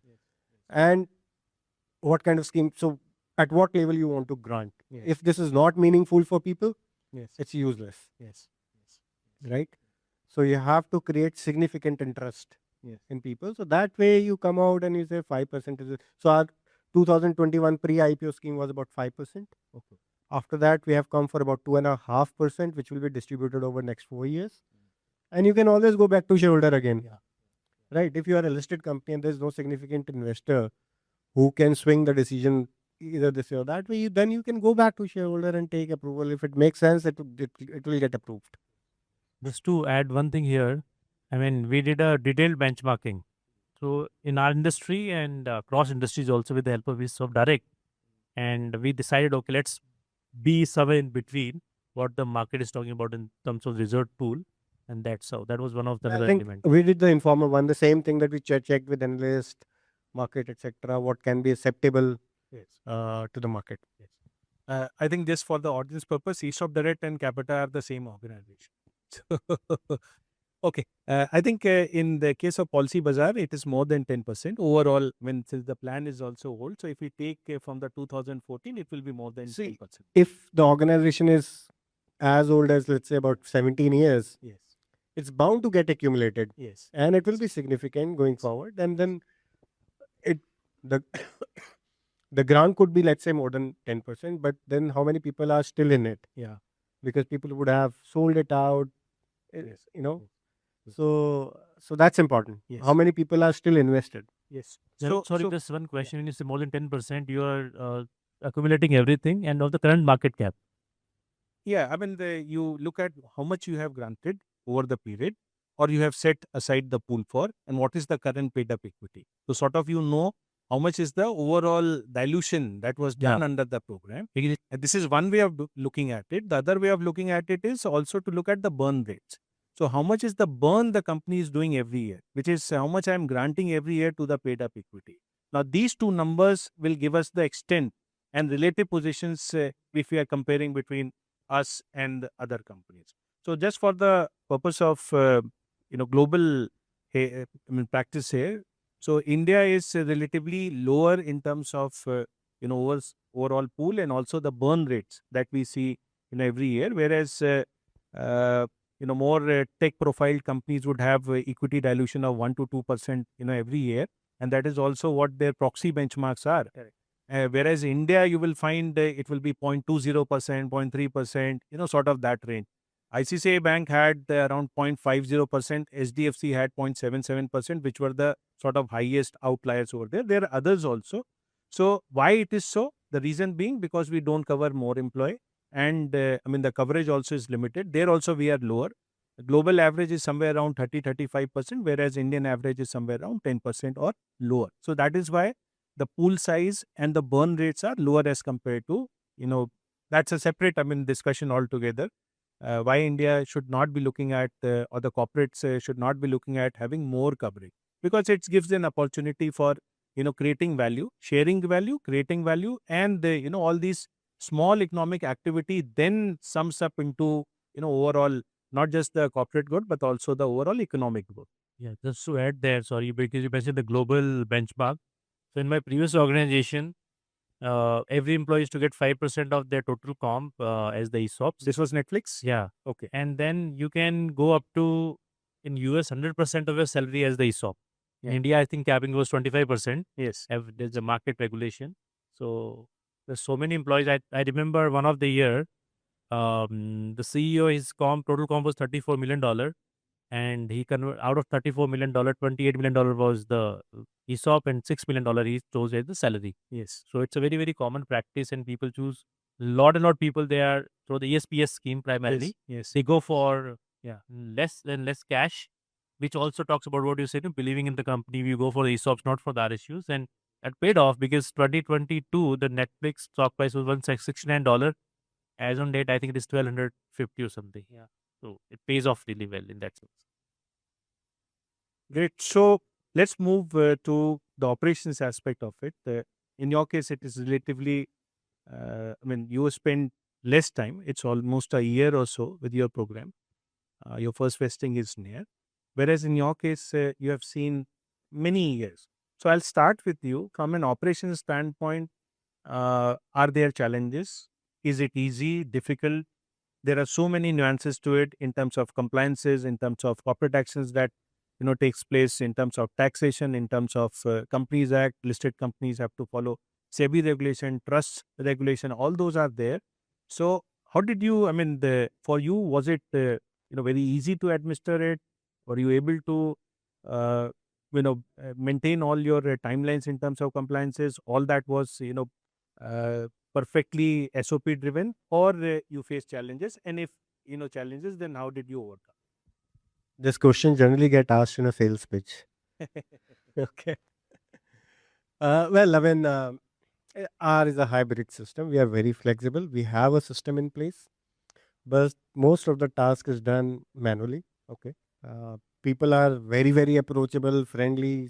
And what kind of scheme? So at what level you want to grant? Yes. If this is not meaningful for people, Yes. it's useless. Yes. Right. So you have to create significant interest Yes. in people. So that way you come out and you say 5% is it. So our 2021 pre-IPO scheme was about 5%. Okay. After that, we have come for about 2.5%, which will be distributed over next 4 years. And you can always go back to shareholder again. Yeah. Right. If you are a listed company and there's no significant investor who can swing the decision either this way or that way, then you can go back to shareholder and take approval. If it makes sense, it will get approved. Just to add one thing here, I mean, we did a detailed benchmarking. So in our industry and cross industries also with the help of ESOP Direct, and we decided, okay, let's be somewhere in between what the market is talking about in terms of reserve pool, and that's how that was one of the I other think element. we did the informal one, the same thing that we checked with analyst, market, etc. What can be acceptable Yes. to the market. I think just for the audience purpose, ESOP Direct and Capita are the same organization. Okay. I think in the case of Policy Bazaar, it is more than 10% overall. Since the plan is also old, so if we take from the 2014, it will be more than See, 10%. If the organization is as old as, let's say, about 17 years, Yes. it's bound to get accumulated, Yes. and it will be significant going forward. And then the the grant could be, let's say, more than 10%, but then how many people are still in it? Yeah. Because people would have sold it out, Yes. Yes. So that's important. Yes. How many people are still invested? Yes. Sorry, just one question. When you say more than 10%, you are accumulating everything and of the current market cap. Yeah, I mean, you look at how much you have granted over the period, or you have set aside the pool for, and what is the current paid up equity. So sort of how much is the overall dilution that was done under the program. And this is one way of looking at it. The other way of looking at it is also to look at the burn rates. So how much is the burn the company is doing every year, which is how much I am granting every year to the paid up equity. Now these two numbers will give us the extent and relative positions if we are comparing between us and the other companies. So just for the purpose of global practice here, so India is relatively lower in terms of overall pool and also the burn rates that we see every year, whereas more tech profiled companies would have equity dilution of 1 to 2% every year, and that is also what their proxy benchmarks are. Whereas India, you will find it will be 0.20%, 0.3%, sort of that range. ICICI Bank had around 0.50%, SDFC had 0.77%, which were the sort of highest outliers over there. There are others also. So why it is so? The reason being because we don't cover more employee, and the coverage also is limited. There also we are lower. The global average is somewhere around 30-35%, whereas Indian average is somewhere around 10% or lower. So that is why the pool size and the burn rates are lower as compared to, that's a separate, discussion altogether. Why India should not be looking at, or the corporates should not be looking at having more coverage, because it gives an opportunity for, creating value, sharing value, creating value, and, all these small economic activity then sums up into, overall, not just the corporate good, but also the overall economic good. Yeah, just to add there, sorry, because you mentioned the global benchmark. So in my previous organization, every employee is to get 5% of their total comp as the ESOPs. This was Netflix? Yeah. Okay. And then you can go up to, in US, 100% of your salary as the ESOP. In Yeah. India, I think capping was 25%. Yes. There's a market regulation. So there's so many employees. I remember one of the year, the CEO, his total comp was $34 million. And he out of $34 million, $28 million was the ESOP and $6 million he chose as the salary. Yes. So it's a very, very common practice, and people choose lot people they are through the ESPS scheme primarily. Yes. They go for less cash, which also talks about what you said, believing in the company. You go for the ESOPs, not for the RSUs, and that paid off because 2022 the Netflix stock price was $169. As on date, I think it is 1,250 or something. Yeah, so it pays off really well in that sense. Great. So let's move to the operations aspect of it. In your case, it is relatively, you spend less time. It's almost a year or so with your program. Your first vesting is near. Whereas in your case, you have seen many years. So I'll start with you from an operations standpoint. Are there challenges? Is it easy, difficult? There are so many nuances to it in terms of compliances, in terms of corporate actions that takes place, in terms of taxation, in terms of Companies Act. Listed companies have to follow SEBI regulation, trust regulation. All those are there. So how did you? For you, was it very easy to administer it? Were you able to maintain all your timelines in terms of compliances? All that was perfectly SOP driven, or you face challenges? And if challenges, then how did you overcome? This question generally get asked in a sales pitch. Okay. R is a hybrid system. We are very flexible. We have a system in place, but most of the task is done manually. Okay. People are very, very approachable, friendly.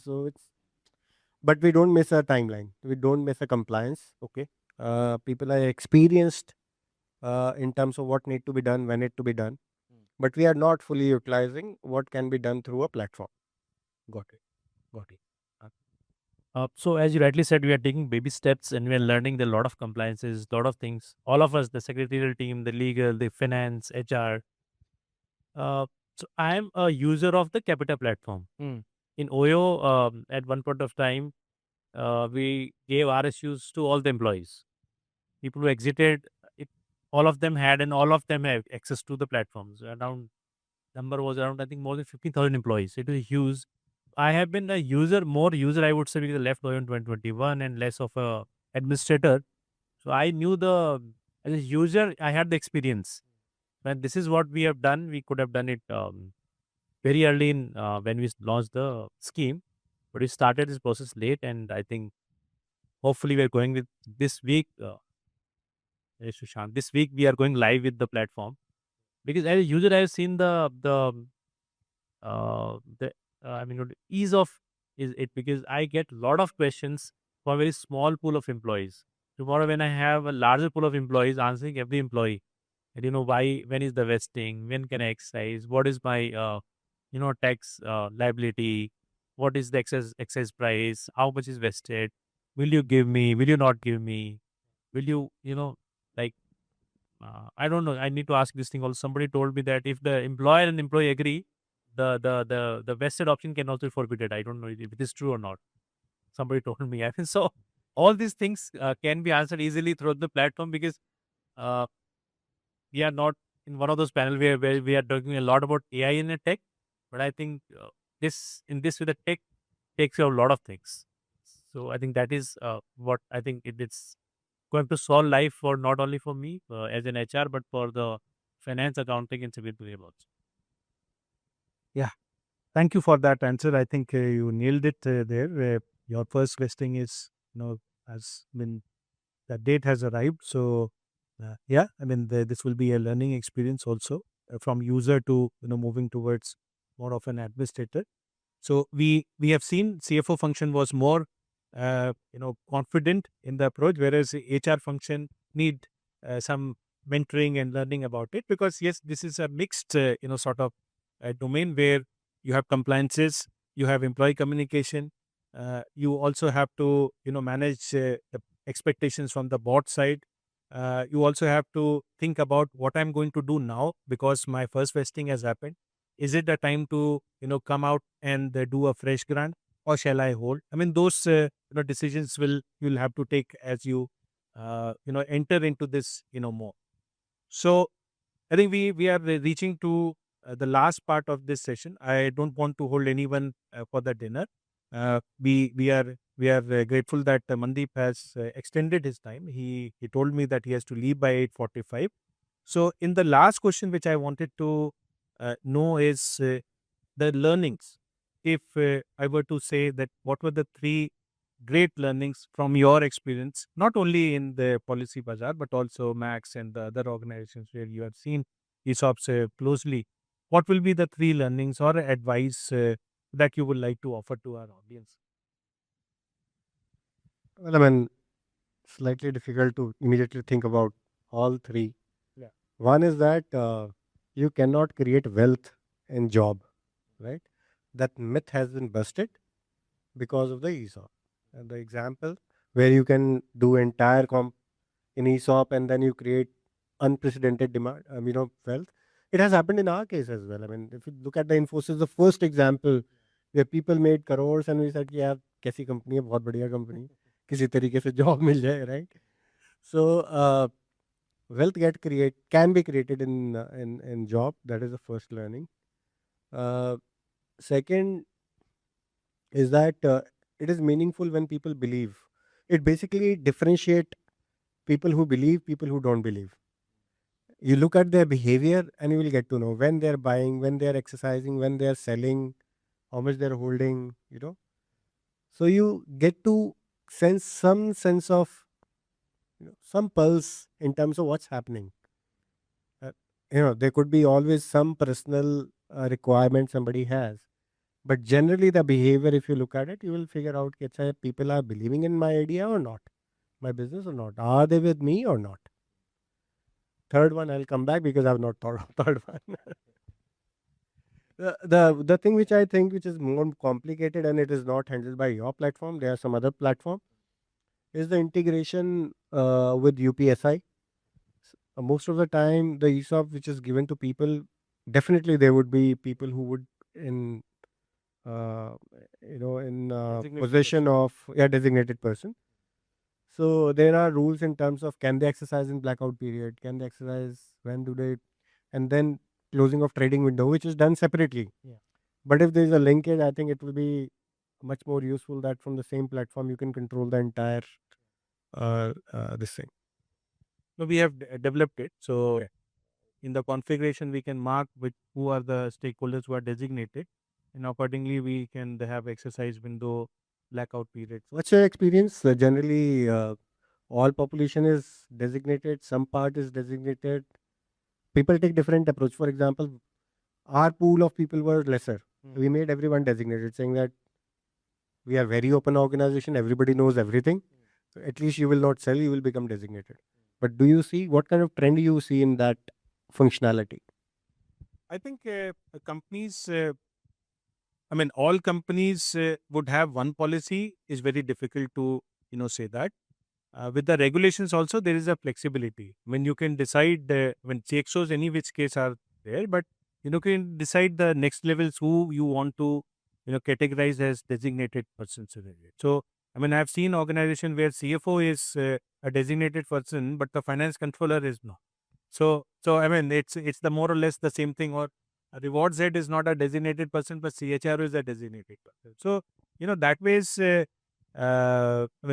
But we don't miss a timeline. We don't miss a compliance. Okay. People are experienced in terms of what need to be done, when it to be done. But we are not fully utilizing what can be done through a platform. Got it. So as you rightly said, we are taking baby steps and we are learning a lot of compliances, a lot of things. All of us, the secretarial team, the legal, the finance, HR. So I am a user of the Capita platform. In OYO, at one point of time, we gave RSUs to all the employees. People who exited, all of them had, and all of them have access to the platforms. Number was around, I think, more than 15,000 employees. It was huge. I have been more user, I would say, because I left OYO in 2021 and less of a administrator. So I knew as a user, I had the experience. And this is what we have done. We could have done it very early in when we launched the scheme, but we started this process late, and I think hopefully we're going with this week. Sushant, this week we are going live with the platform, because as a user I have seen the ease of is it, because I get a lot of questions for a very small pool of employees. Tomorrow when I have a larger pool of employees, answering every employee, and why, when is the vesting, when can I exercise, what is my tax liability, what is the excess price, how much is vested, will you give me, will you not give me, will you I don't know, I need to ask this thing also. Somebody told me that if the employer and employee agree, the vested option can also be forfeited. I don't know if it is true or not. Somebody told me. I think so. All these things can be answered easily through the platform, because we are not in one of those panels where we are talking a lot about AI and tech, but I think this with the tech takes care of a lot of things. So I think that is what I think it's going to solve life for, not only for me as an HR, but for the finance, accounting, and civil also. Thank you for that answer. I think you nailed it there. Your first vesting is, has been, the date has arrived. So, this will be a learning experience also from user to, moving towards more of an administrator. So we have seen CFO function was more, confident in the approach, whereas HR function need some mentoring and learning about it, because yes, this is a mixed, sort of a domain where you have compliances, you have employee communication, you also have to, manage the expectations from the board side. You also have to think about what I'm going to do now because my first vesting has happened. Is it the time to come out and do a fresh grant, or shall I hold? I mean, those decisions you'll have to take as you enter into this more. So I think we are reaching to the last part of this session. I don't want to hold anyone for the dinner. We are grateful that Mandeep has extended his time. He told me that he has to leave by 8:45. So in the last question, which I wanted to know is the learnings. If I were to say that, what were the 3 great learnings from your experience, not only in the Policy Bazaar, but also Max and the other organizations where you have seen ESOPs closely? What will be the 3 learnings or advice that you would like to offer to our audience? Well, I mean, slightly difficult to immediately think about all 3. Yeah. One is that you cannot create wealth in job, right? That myth has been busted because of the ESOP. And the example where you can do entire comp in ESOP and then you create unprecedented demand, wealth. It has happened in our case as well. I mean, if you look at the Infosys, the first example where people made crores and we said, yeah, कैसी company है, बहुत बढ़िया company, किसी तरीके से job मिल जाए, right? So wealth can be created in job. That is the first learning. Second is that it is meaningful when people believe. It basically differentiate people who believe, people who don't believe. You look at their behavior and you will get to know when they're buying, when they're exercising, when they're selling, how much they're holding, So you get to sense some sense of, some pulse in terms of what's happening. There could be always some personal requirement somebody has. But generally the behavior, if you look at it, you will figure out that people are believing in my idea or not, my business or not. Are they with me or not? Third one, I'll come back because I've not thought of third one. The thing which I think which is more complicated and it is not handled by your platform, there are some other platform, is the integration with UPSI. Most of the time, the ESOP which is given to people, definitely there would be people who would in Designated possession of designated person. So there are rules in terms of can they exercise in blackout period, can they exercise, when do they, and then closing of trading window, which is done separately. Yeah. But if there is a linkage, I think it will be much more useful that from the same platform you can control the entire this thing. No, we have developed it. So in the configuration, we can mark who are the stakeholders who are designated, and accordingly we can have exercise window, blackout periods. What's your experience? Generally, all population is designated, some part is designated. People take different approach. For example, our pool of people were lesser. We made everyone designated, saying that we are very open organization, everybody knows everything. So at least you will not sell, you will become designated. But do you see what kind of trend do you see in that functionality? I think companies, all companies would have one policy. Is very difficult to say that. With the regulations also, there is a flexibility. When you can decide when CXOs, any which case are there, but can decide the next levels who you want to categorize as designated persons. So I've seen organization where CFO is a designated person, but the finance controller is not. So it's the more or less the same thing. Or rewards head is not a designated person, but CHRO is a designated person. So that ways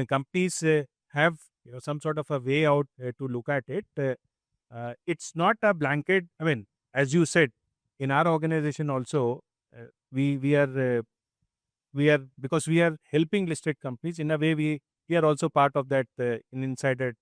companies have some sort of a way out to look at it. It's not a blanket. As you said, in our organization also, we are because we are helping listed companies in a way. We are also part of that in insider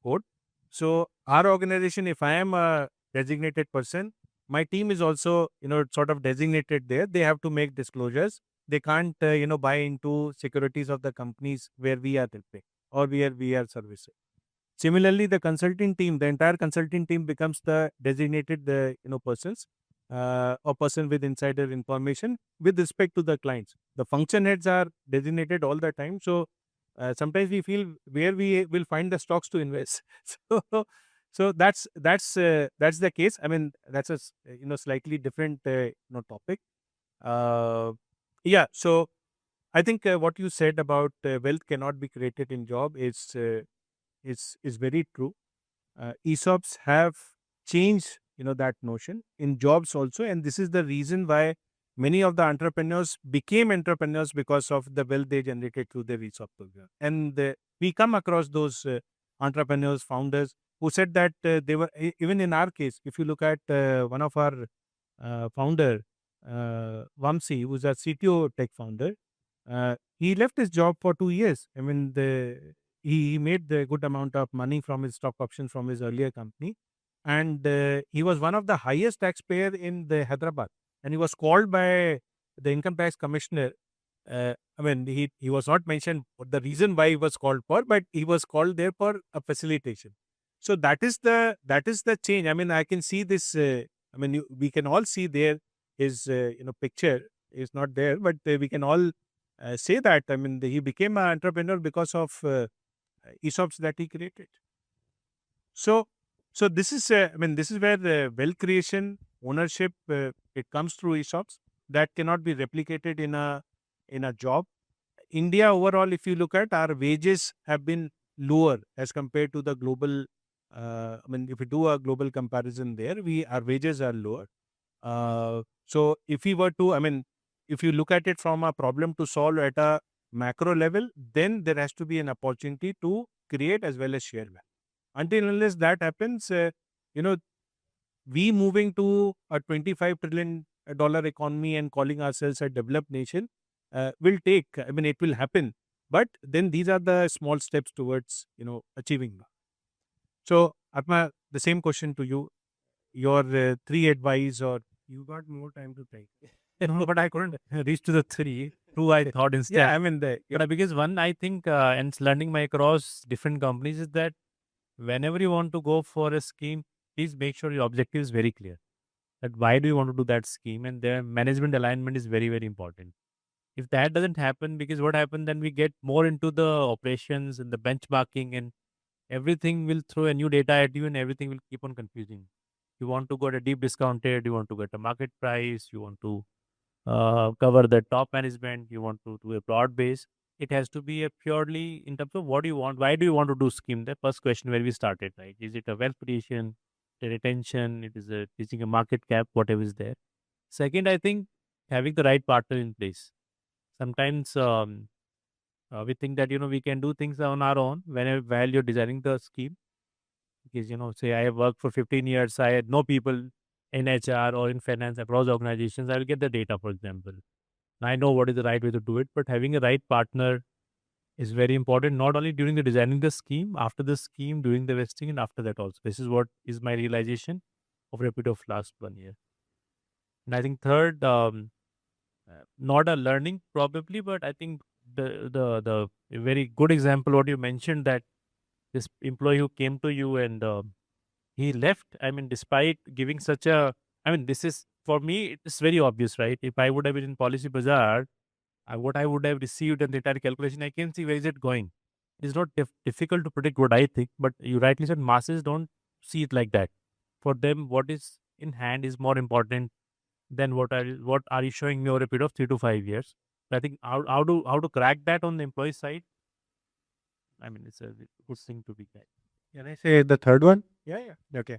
code. So our organization, if I am a designated person, my team is also sort of designated there. They have to make disclosures. They can't buy into securities of the companies where we are helping or where we are servicing. Similarly, the consulting team, the entire consulting team becomes the designated persons or person with insider information with respect to the clients. The function heads are designated all the time. So sometimes we feel where we will find the stocks to invest. So that's the case. I mean, that's a slightly different topic. Yeah. So I think what you said about wealth cannot be created in job is very true. ESOPs have changed that notion in jobs also, and this is the reason why many of the entrepreneurs became entrepreneurs because of the wealth they generated through their ESOP program. And we come across those entrepreneurs, founders who said that they were even in our case. If you look at one of our founder, Vamsi, who's a CTO tech founder, he left his job for 2 years. I mean, he made the good amount of money from his stock options from his earlier company, and he was one of the highest taxpayer in the Hyderabad, and he was called by the income tax commissioner. I mean, he was not mentioned the reason why he was called for, but he was called there for a facilitation. So that is the change. I mean, I can see this. I mean, we can all see there his picture is not there, but we can all say that. I mean, he became an entrepreneur because of ESOPs that he created. So this is I mean, this is where the wealth creation, ownership, it comes through ESOPs that cannot be replicated in a job. India overall, if you look at, our wages have been lower as compared to the global. I mean, if we do a global comparison there, our wages are lower. So if we were to, I mean, if you look at it from a problem to solve at a macro level, then there has to be an opportunity to create as well as share value. Until unless that happens, we moving to a $25 trillion economy and calling ourselves a developed nation will take. I mean, it will happen, but then these are the small steps towards achieving that. So, Atma, the same question to you. Your three advice, or you got more time to think. No, but I couldn't reach to the three. Two I thought instead. Yeah, I mean, Because one, I think, and it's learning my across different companies is that whenever you want to go for a scheme, please make sure your objective is very clear. That why do you want to do that scheme, and their management alignment is very, very important. If that doesn't happen, because what happened, then we get more into the operations and the benchmarking, and everything will throw a new data at you, and everything will keep on confusing. You want to go at a deep discounted, you want to get a market price, you want to cover the top management, you want to do a broad base. It has to be a purely in terms of what do you want, why do you want to do scheme? The first question where we started, right? Is it a wealth creation, the retention, it is a teaching a market cap, whatever is there. Second, I think having the right partner in place. Sometimes we think that we can do things on our own while you're designing the scheme. Because say I have worked for 15 years, I had no people in HR or in finance across organizations. I will get the data, for example. I know what is the right way to do it, but having a right partner is very important, not only during the designing the scheme, after the scheme, during the vesting, and after that also. This is what is my realization of a period of last 1 year. And I think third, not a learning probably, but I think the very good example what you mentioned, that this employee who came to you and he left. I mean, despite giving such a, I mean, this is for me, it's very obvious, right? If I would have been in Policy Bazaar, what I would have received and the entire calculation, I can see where is it going. It's not difficult to predict what I think, but you rightly said masses don't see it like that. For them, what is in hand is more important than what are you showing me over a period of 3 to 5 years. I think how to crack that on the employee side. I mean, it's a good thing to be guided. Can I say the third one? yeah. Okay.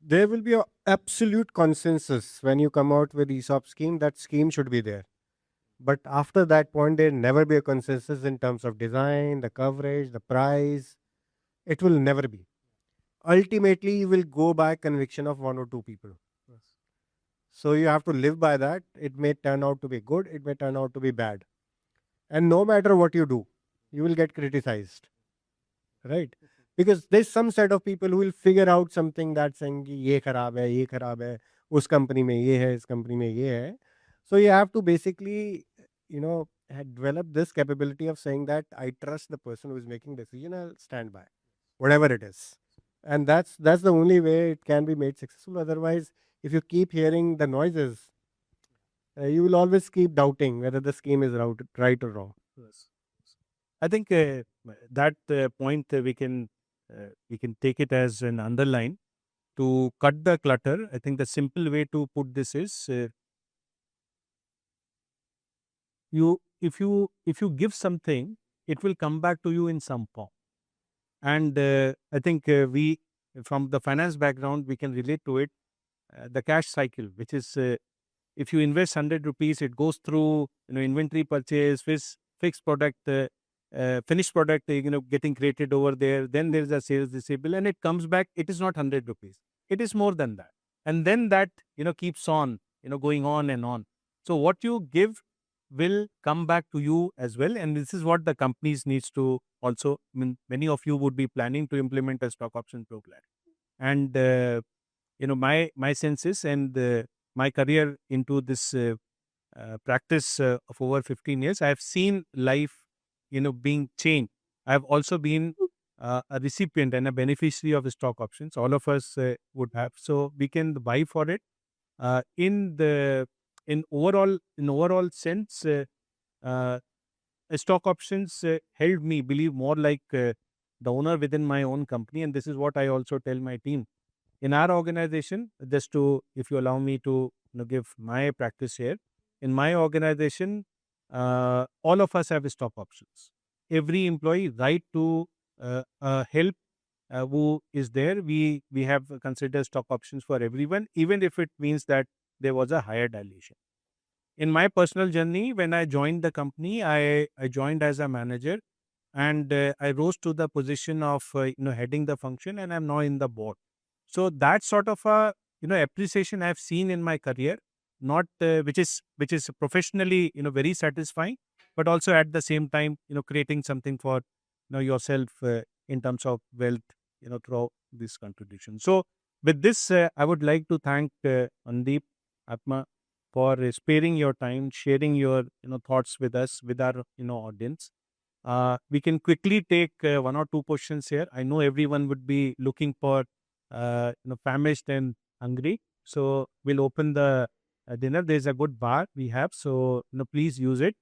There will be an absolute consensus when you come out with ESOP scheme. That scheme should be there. But after that point, there never be a consensus in terms of design, the coverage, the price. It will never be. Ultimately, you will go by conviction of one or two people. So you have to live by that. It may turn out to be good. It may turn out to be bad. And no matter what you do, you will get criticized. Right? Because there's some set of people who will figure out something that's saying ye kharab hai, us company mein ye hai, is company mein ye hai. So you have to basically, develop this capability of saying that I trust the person who is making decision, I'll stand by, whatever it is. And that's the only way it can be made successful. Otherwise, if you keep hearing the noises, you will always keep doubting whether the scheme is right or wrong. I think that point we can take it as an underline to cut the clutter. I think the simple way to put this is if you give something, it will come back to you in some form. And I think we from the finance background we can relate to it. The cash cycle, which is if you invest 100 rupees, it goes through inventory purchase, fixed product, finished product, getting created over there. Then there is a sales receivable, and it comes back. It is not 100 rupees. It is more than that, and then that keeps on going on and on. So what you give will come back to you as well, and this is what the companies needs to also. I mean, many of you would be planning to implement a stock option program, and my senses and my career into this practice of over 15 years, I have seen life being changed. I have also been a recipient and a beneficiary of stock options. All of us would have, so we can buy for it. In overall sense, stock options helped me believe more like the owner within my own company, and this is what I also tell my team in our organization. Just to, if you allow me to give my practice here, in my organization, all of us have stock options. Every employee right to help who is there. We have considered stock options for everyone, even if it means that there was a higher dilution. In my personal journey, when I joined the company, I joined as a manager, and I rose to the position of heading the function, and I'm now in the board. So that sort of a appreciation I've seen in my career, not which is professionally very satisfying, but also at the same time creating something for yourself in terms of wealth through this contribution. So with this, I would like to thank Andeep, Atma, for sparing your time, sharing your thoughts with us, with our audience. We can quickly take one or two questions here. I know everyone would be looking for famished and hungry. So we'll open the dinner. There's a good bar we have, so please use it.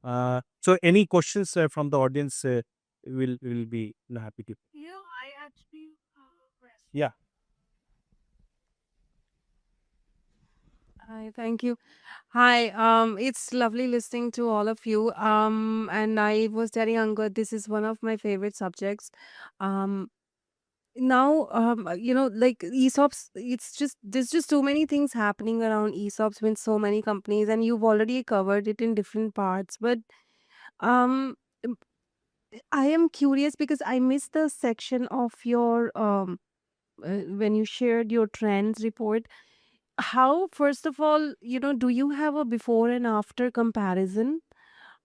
So any questions from the audience, we'll be happy to. Yeah, I actually. Yeah. Hi, thank you. Hi, it's lovely listening to all of you. And I was telling Angad, this is one of my favorite subjects. Um, Now, like ESOPs, it's just there's just so many things happening around ESOPs with so many companies, and you've already covered it in different parts. But um, um, I am curious because I missed the section of your when you shared your trends report. How, first of all, do you have a before and after comparison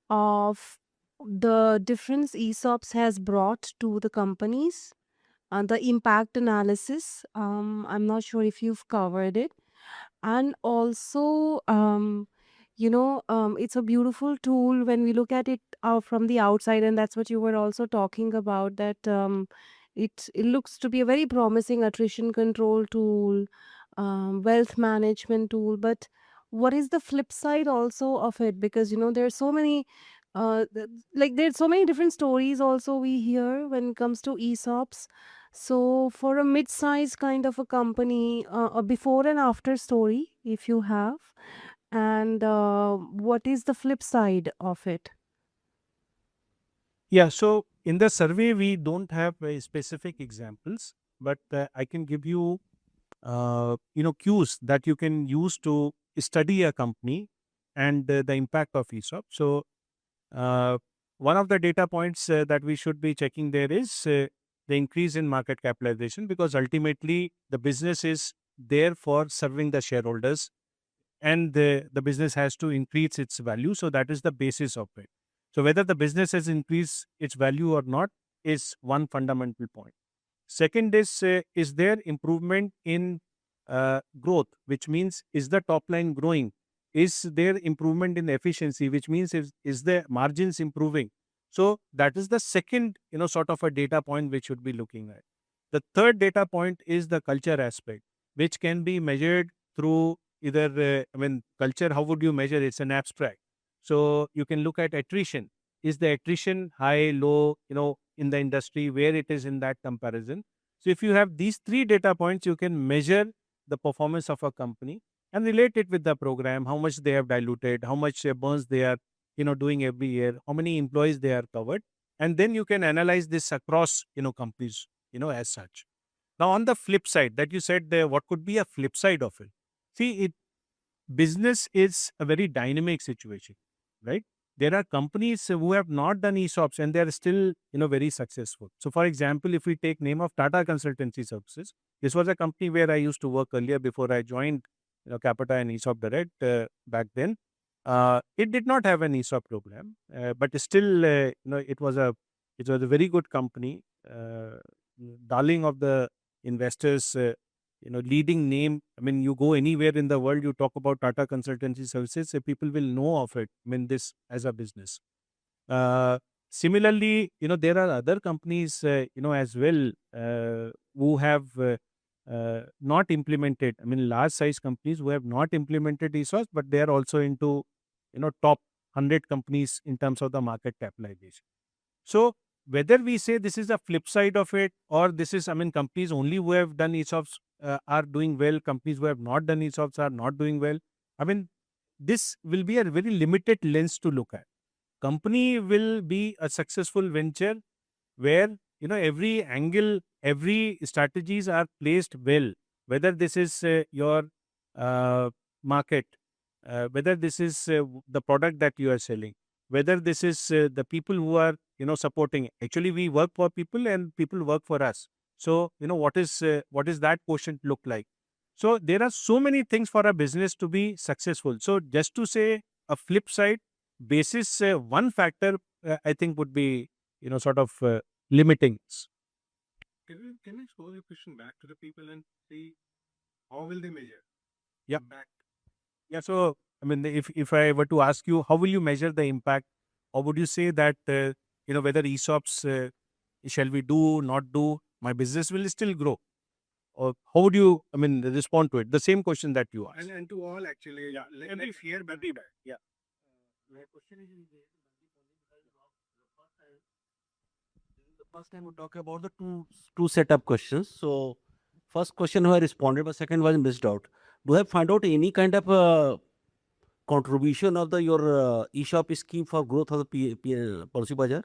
of the difference ESOPs has brought to the companies? The impact analysis. I'm not sure if you've covered it. And also, it's a beautiful tool when we look at it from the outside, and that's what you were also talking about. That it looks to be a very promising attrition control tool, wealth management tool. But what is the flip side also of it? Because there's so many. Like there's so many different stories also we hear when it comes to ESOPs. So for a mid-size kind of a company, a before and after story, if you have, and what is the flip side of it? Yeah. So in the survey, we don't have specific examples, but I can give you cues that you can use to study a company and the impact of ESOP. So one of the data points that we should be checking there is the increase in market capitalization, because ultimately the business is there for serving the shareholders, and the business has to increase its value. So that is the basis of it. So whether the business has increased its value or not is one fundamental point. Second is there improvement in growth, which means is the top line growing? Is there improvement in efficiency, which means is the margins improving? So that is the second, sort of a data point which should be looking at. The third data point is the culture aspect, which can be measured through either, culture, how would you measure? It's an abstract. So you can look at attrition. is the attrition high, low, in the industry, where it is in that comparison. So if you have these 3 data points, you can measure the performance of a company and relate it with the program, how much they have diluted, how much burns they are, doing every year, how many employees they are covered. And then you can analyze this across, companies, as such. Now, on the flip side that you said there, what could be a flip side of it? See, business is a very dynamic situation, right? There are companies who have not done ESOPs and they are still, very successful. So, for example, if we take name of Tata Consultancy Services, this was a company where I used to work earlier before I joined, Capita and ESOP Direct back then. It did not have an ESOP program, but still, it was a very good company, darling of the investors, leading name. I mean, you go anywhere in the world, you talk about Tata Consultancy Services, people will know of it. I mean, this as a business. Similarly, there are other companies, as well, who have not implemented. I mean, large size companies who have not implemented ESOPs, but they are also into, top 100 companies in terms of the market capitalization. So whether we say this is a flip side of it, or this is, companies only who have done ESOPs are doing well, companies who have not done ESOPs are not doing well. This will be a very limited lens to look at. Company will be a successful venture where, every angle, every strategies are placed well, whether this is your market, whether this is the product that you are selling, whether this is the people who are, supporting. Actually, we work for people and people work for us. So, what is that quotient look like? So there are so many things for a business to be successful. So just to say a flip side, basis one factor, I think would be, sort of limiting. Can I throw the question back to the people and see how will they measure? Yeah. Impact? Yeah. So, if I were to ask you, how will you measure the impact? Or would you say that, whether ESOPs, shall we do, not do, my business will still grow? Or how would you, respond to it? The same question that you asked. And to all actually, yeah, every fear, very bad. Yeah. My question is the first time we talk about the two setup questions. So first question I responded, but second was missed out. Do I find out any kind of contribution of your ESOP scheme for growth of the Policybazaar?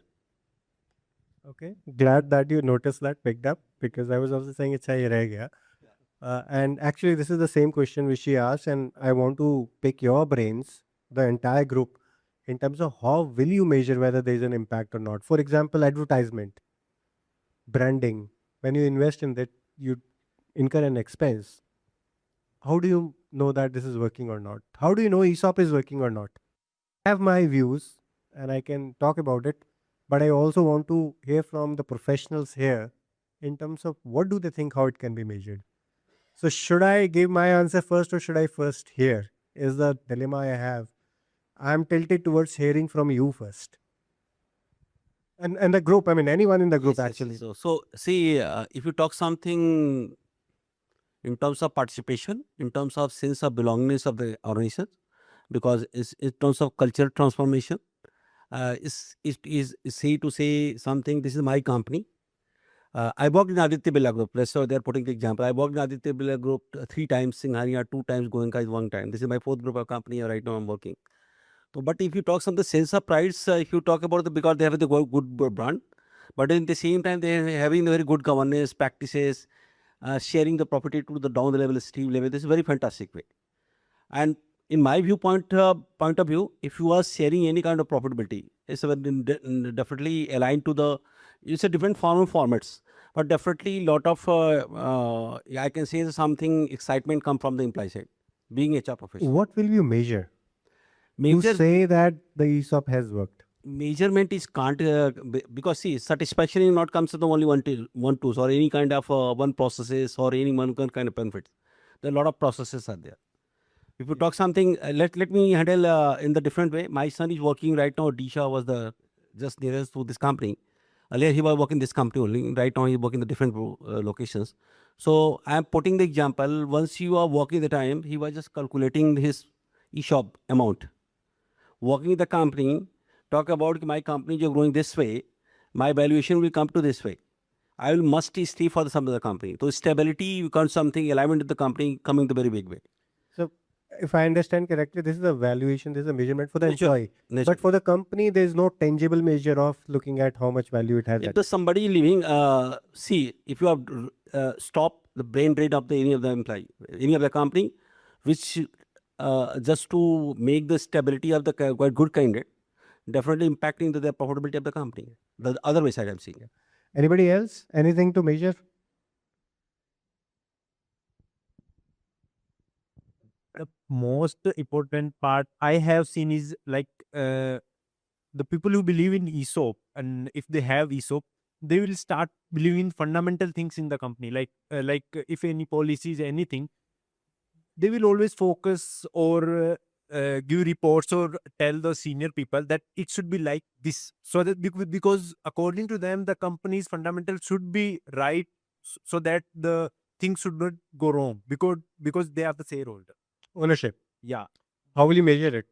Okay, glad that you noticed that, picked up, because I was also saying it's a reh gaya. And actually, this is the same question which she asked, and I want to pick your brains, the entire group, in terms of how will you measure whether there is an impact or not. For example, advertisement, branding. When you invest in that, you incur an expense. How do you know that this is working or not? How do you know ESOP is working or not? I have my views, and I can talk about it. But I also want to hear from the professionals here in terms of what do they think, how it can be measured. So should I give my answer first or should I first hear? Is the dilemma I have. I'm tilted towards hearing from you first. And the group, anyone in the group actually. So see, if you talk something in terms of participation, in terms of sense of belongingness of the organization, because it's in terms of cultural transformation, it is say to say something. This is my company. I worked in Aditya Birla Group. So they're putting the example. I worked in Aditya Birla Group 3 times, Singhania 2 times, Goenka is 1 time. This is my 4th group of company right now I'm working. So, but if you talk some the sense of pride, if you talk about because they have the good brand, but in the same time they are having very good governance practices, sharing the property to the down the level, stream level. This is a very fantastic way. And in my point of view, if you are sharing any kind of profitability, it's definitely aligned to the, it's a different formats, but definitely lot of, I can say something excitement come from the employee side, being HR professional. What will you measure? You say that the ESOP has worked. Measurement is can't, because see, satisfaction is not comes to the only one tools or any kind of one processes or any one kind of benefits. There are a lot of processes are there. If you talk something, let me handle in the different way. My son is working right now. Disha was the just nearest to this company. Earlier he was working this company only. Right now he is working the different locations. So I am putting the example. Once you are working the time, he was just calculating his ESOP amount. Working in the company, talk about my company is growing this way, my valuation will come to this way. I will must stay for some other company. So stability becomes something alignment with the company coming the very big way. So, if I understand correctly, this is a valuation, this is a measurement for the Nature. employee. Nature. But for the company, there is no tangible measure of looking at how much value it has. If the somebody living, see, if you have stop the brain drain of the any of the employee, any of the company, which just to make the stability of the quite good candidate, definitely impacting the profitability of the company. The other way side I'm seeing. Anybody else? Anything to measure? The most important part I have seen is like the people who believe in ESOP, and if they have ESOP, they will start believing in fundamental things in the company. Like if any policies, anything, they will always focus or give reports or tell the senior people that it should be like this, so that because according to them the company's fundamentals should be right, so that the things should not go wrong, because they are the shareholder. Ownership. Yeah, How will you measure it?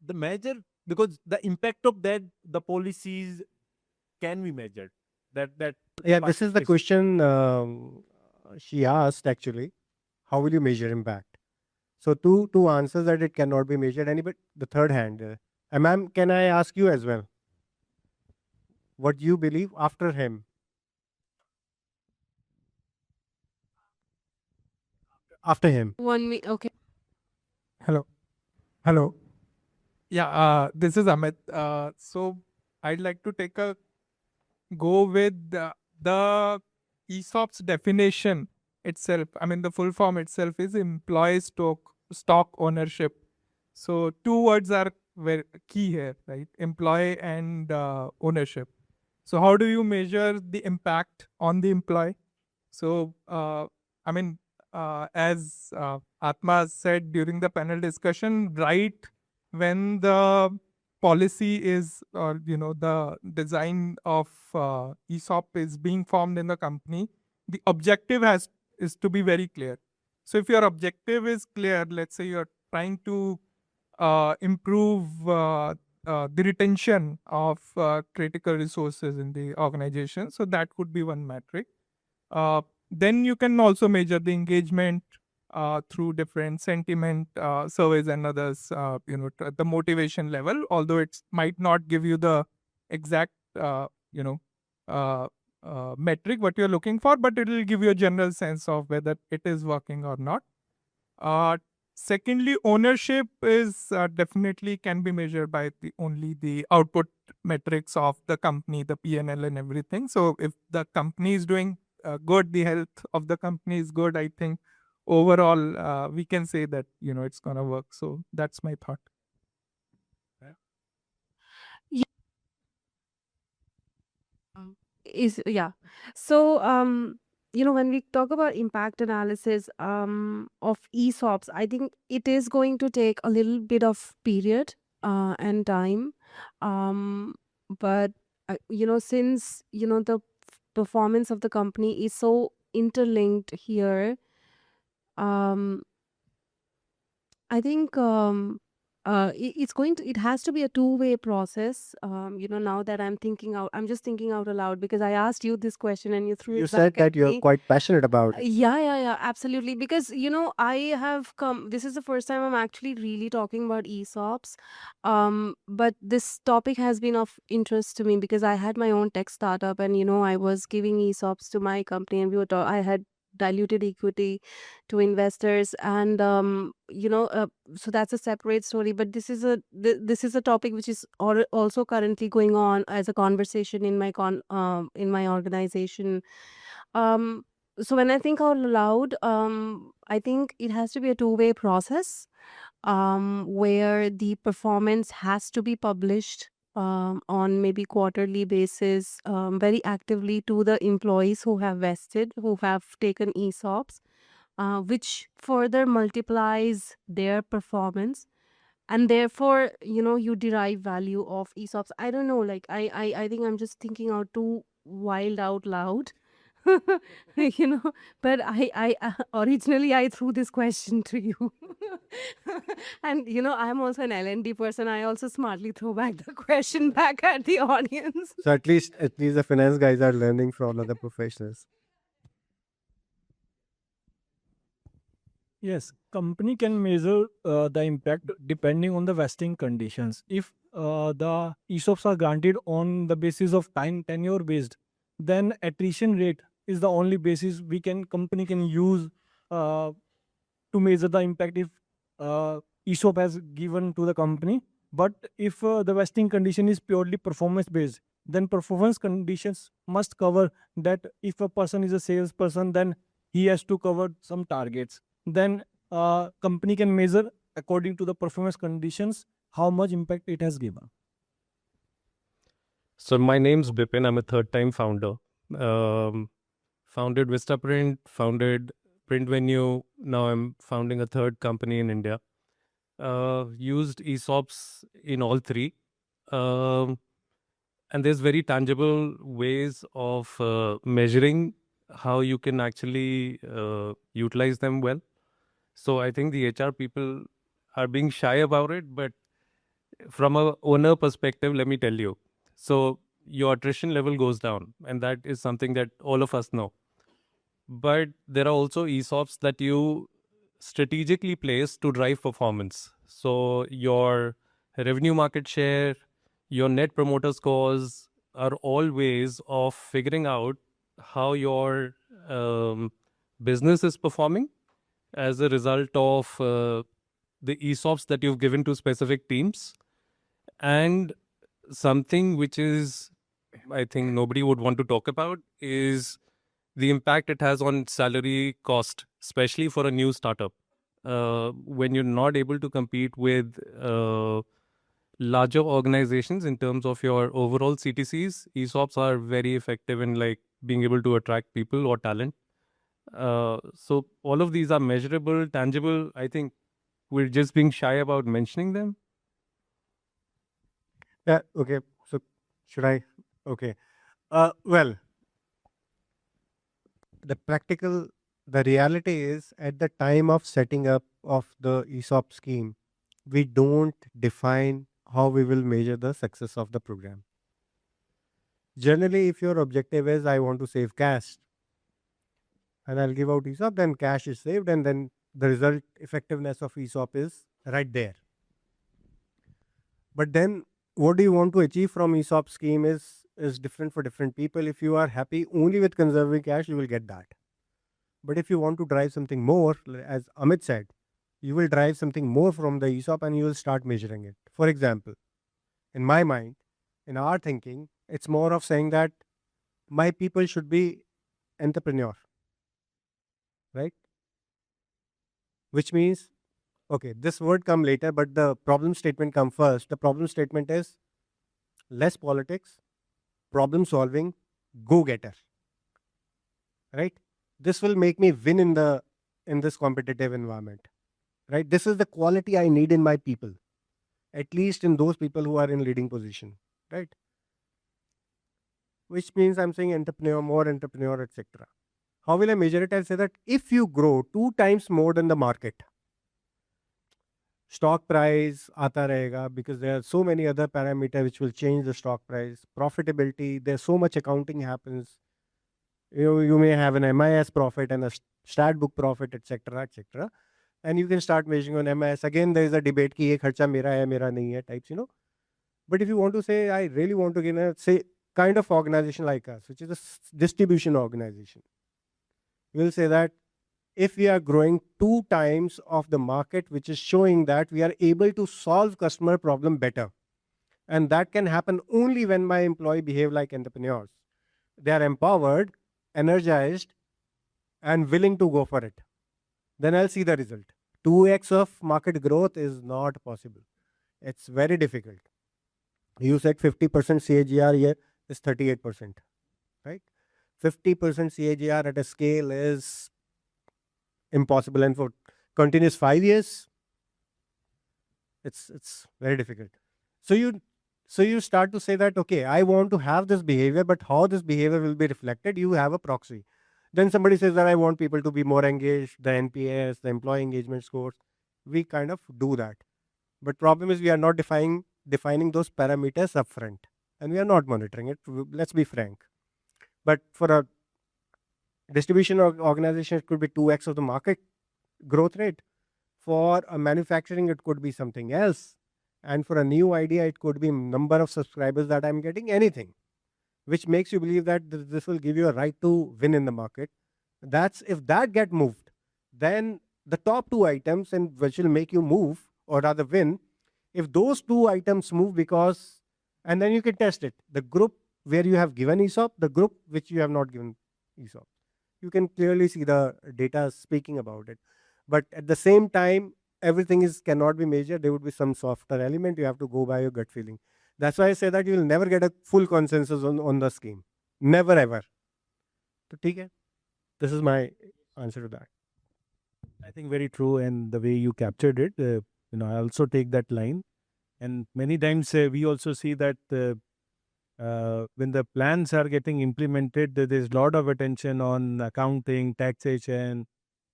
the measure, because the impact of that, the policies can be measured. That Yeah, this is the participation. question she asked actually. How will you measure impact? So two answers that it cannot be measured. Anybody? The third hand. Ma'am, can I ask you as well? What you believe after him? After him. 1 minute. Okay. Hello. Yeah, this is Amit. So I'd like to take a go with the ESOP's definition itself. I mean, the full form itself is employee stock ownership. So two words are very key here, right? Employee and ownership. So how do you measure the impact on the employee? So I mean, as Atma said during the panel discussion, right when the policy is, or the design of ESOP is being formed in the company, the objective is to be very clear. So if your objective is clear, let's say you're trying to improve the retention of critical resources in the organization, so that could be one metric. Then you can also measure the engagement through different sentiment surveys and others, the motivation level, although it might not give you the exact, metric what you're looking for, but it will give you a general sense of whether it is working or not. Secondly, ownership is definitely can be measured by only the output metrics of the company, the P&L and everything. So if the company is doing good, the health of the company is good, I think overall we can say that it's gonna work. So that's my thought. So when we talk about impact analysis of ESOPs, I think it is going to take a little bit of period and time. But since the performance of the company is so interlinked here, um I think it has to be a two-way process. Now that I'm just thinking out aloud because I asked you this question and you threw You it said back at that you're me. quite passionate about it. Yeah, absolutely. Because, I have come, this is the first time I'm actually really talking about ESOPs. But this topic has been of interest to me because I had my own tech startup and, I was giving ESOPs to my company and I had diluted equity to investors and, so that's a separate story. But this is a topic which is also currently going on as a conversation in my organization. Um, so when I think out loud, I think it has to be a two-way process, where the performance has to be published on maybe quarterly basis, very actively to the employees who have vested, who have taken ESOPs, which further multiplies their performance. And therefore, you derive value of ESOPs. I don't know, like I think I'm just thinking out too wild out loud. But I originally I threw this question to you. And I'm also an L&D person. I also smartly throw back the question back at the audience. So at least the finance guys are learning from other professionals. Yes, company can measure the impact depending on the vesting conditions. If the ESOPs are granted on the basis of time tenure based, then attrition rate is the only basis company can use to measure the impact if ESOP has given to the company. But if the vesting condition is purely performance based, then performance conditions must cover that if a person is a salesperson, then he has to cover some targets. Then company can measure according to the performance conditions how much impact it has given. So my name's Bipin. I'm a third-time founder. Founded Vistaprint, founded Print Venue. Now I'm founding a third company in India. Used ESOPs in all three. And there's very tangible ways of measuring how you can actually utilize them well. So I think the HR people are being shy about it, but from a owner perspective, let me tell you. So your attrition level goes down, and that is something that all of us know. But there are also ESOPs that you strategically place to drive performance. So your revenue market share, your net promoter scores are all ways of figuring out how your business is performing as a result of the ESOPs that you've given to specific teams. And something which is, I think nobody would want to talk about is the impact it has on salary cost, especially for a new startup. When you're not able to compete with larger organizations in terms of your overall CTCs, ESOPs are very effective in like being able to attract people or talent. So all of these are measurable, tangible. I think we're just being shy about mentioning them. Yeah. Okay. So should I? Okay. Well, the reality is at the time of setting up of the ESOP scheme, we don't define how we will measure the success of the program. Generally, if your objective is I want to save cash and I'll give out ESOP, then cash is saved, and then the result effectiveness of ESOP is right there. But then what do you want to achieve from ESOP scheme is different for different people. If you are happy only with conserving cash, you will get that. But if you want to drive something more, as Amit said, you will drive something more from the ESOP and you will start measuring it. For example, in my mind, in our thinking, it's more of saying that my people should be entrepreneur, right? Which means, okay, this word come later, but the problem statement come first. The problem statement is less politics, problem solving, go-getter, right? This will make me win in this competitive environment, right? This is the quality I need in my people, at least in those people who are in leading position, right? Which means I'm saying entrepreneur, more entrepreneur, etc. How will I measure it? I'll say that if you grow 2 times more than the market, stock price aata rahega, because there are so many other parameters which will change the stock price, profitability, there's so much accounting happens. You may have an MIS profit and a stat book profit, etc., etc. And you can start measuring on MIS. Again, there is a debate ki ye kharcha mera hai, mera nahi hai types, But if you want to say, I really want to get a, say, kind of organization like us, which is a distribution organization, we'll say that if we are growing 2 times of the market, which is showing that we are able to solve customer problem better. And that can happen only when my employee behave like entrepreneurs. They are empowered, energized, and willing to go for it. Then I'll see the result. 2x of market growth is not possible. It's very difficult. You said 50% CAGR here is 38%, right? 50% CAGR at a scale is impossible, and for continuous 5 years, it's very difficult. So you start to say that, okay, I want to have this behavior, but how this behavior will be reflected, you have a proxy. Then somebody says that I want people to be more engaged, the NPS, the employee engagement scores. We kind of do that. But problem is we are not defining those parameters upfront, and we are not monitoring it. Let's be frank. But for a distribution organization, it could be 2x of the market growth rate. For a manufacturing, it could be something else. And for a new idea, it could be number of subscribers that I'm getting, anything, which makes you believe that this will give you a right to win in the market. That's if that get moved, then the top two items and which will make you move or rather win, if those two items move because, and then you can test it, the group where you have given ESOP, the group which you have not given ESOP, you can clearly see the data speaking about it. But at the same time, everything cannot be measured. There would be some softer element. You have to go by your gut feeling. That's why I say that you will never get a full consensus on the scheme. Never ever. So, ठीक है? This is my answer to that. I think very true, and the way you captured it, I also take that line. And many times we also see that when the plans are getting implemented, there's a lot of attention on accounting, taxation,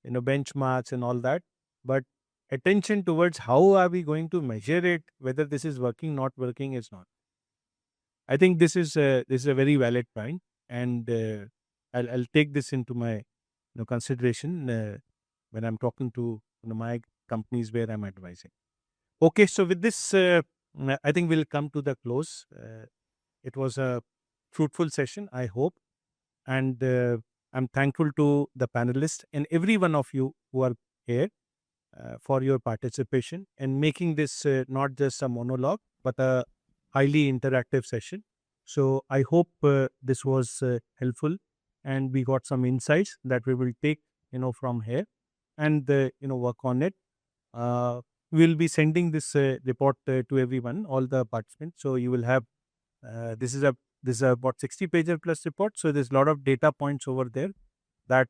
benchmarks and all that. But attention towards how are we going to measure it, whether this is working, not working, is not. I think this is a very valid point, and I'll take this into my consideration when I'm talking to my companies where I'm advising. Okay, so with this, I think we'll come to the close. It was a fruitful session, I hope, and I'm thankful to the panelists and every one of you who are here for your participation and making this not just a monologue, but a highly interactive session. So I hope this was helpful, and we got some insights that we will take, from here and work on it. We'll be sending this report to everyone, all the participants. So you will have this is about 60-pager plus report. So there's a lot of data points over there that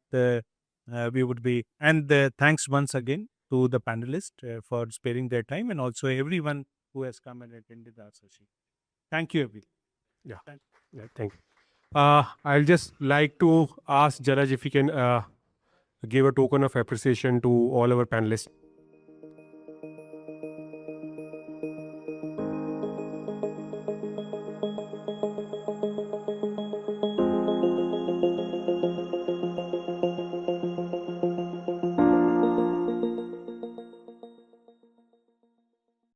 we would be. And thanks once again to the panelists for sparing their time, and also everyone who has come and attended our session. Thank you, everyone. Yeah, thank you. I'll just like to ask Jalaj if he can give a token of appreciation to all our panelists.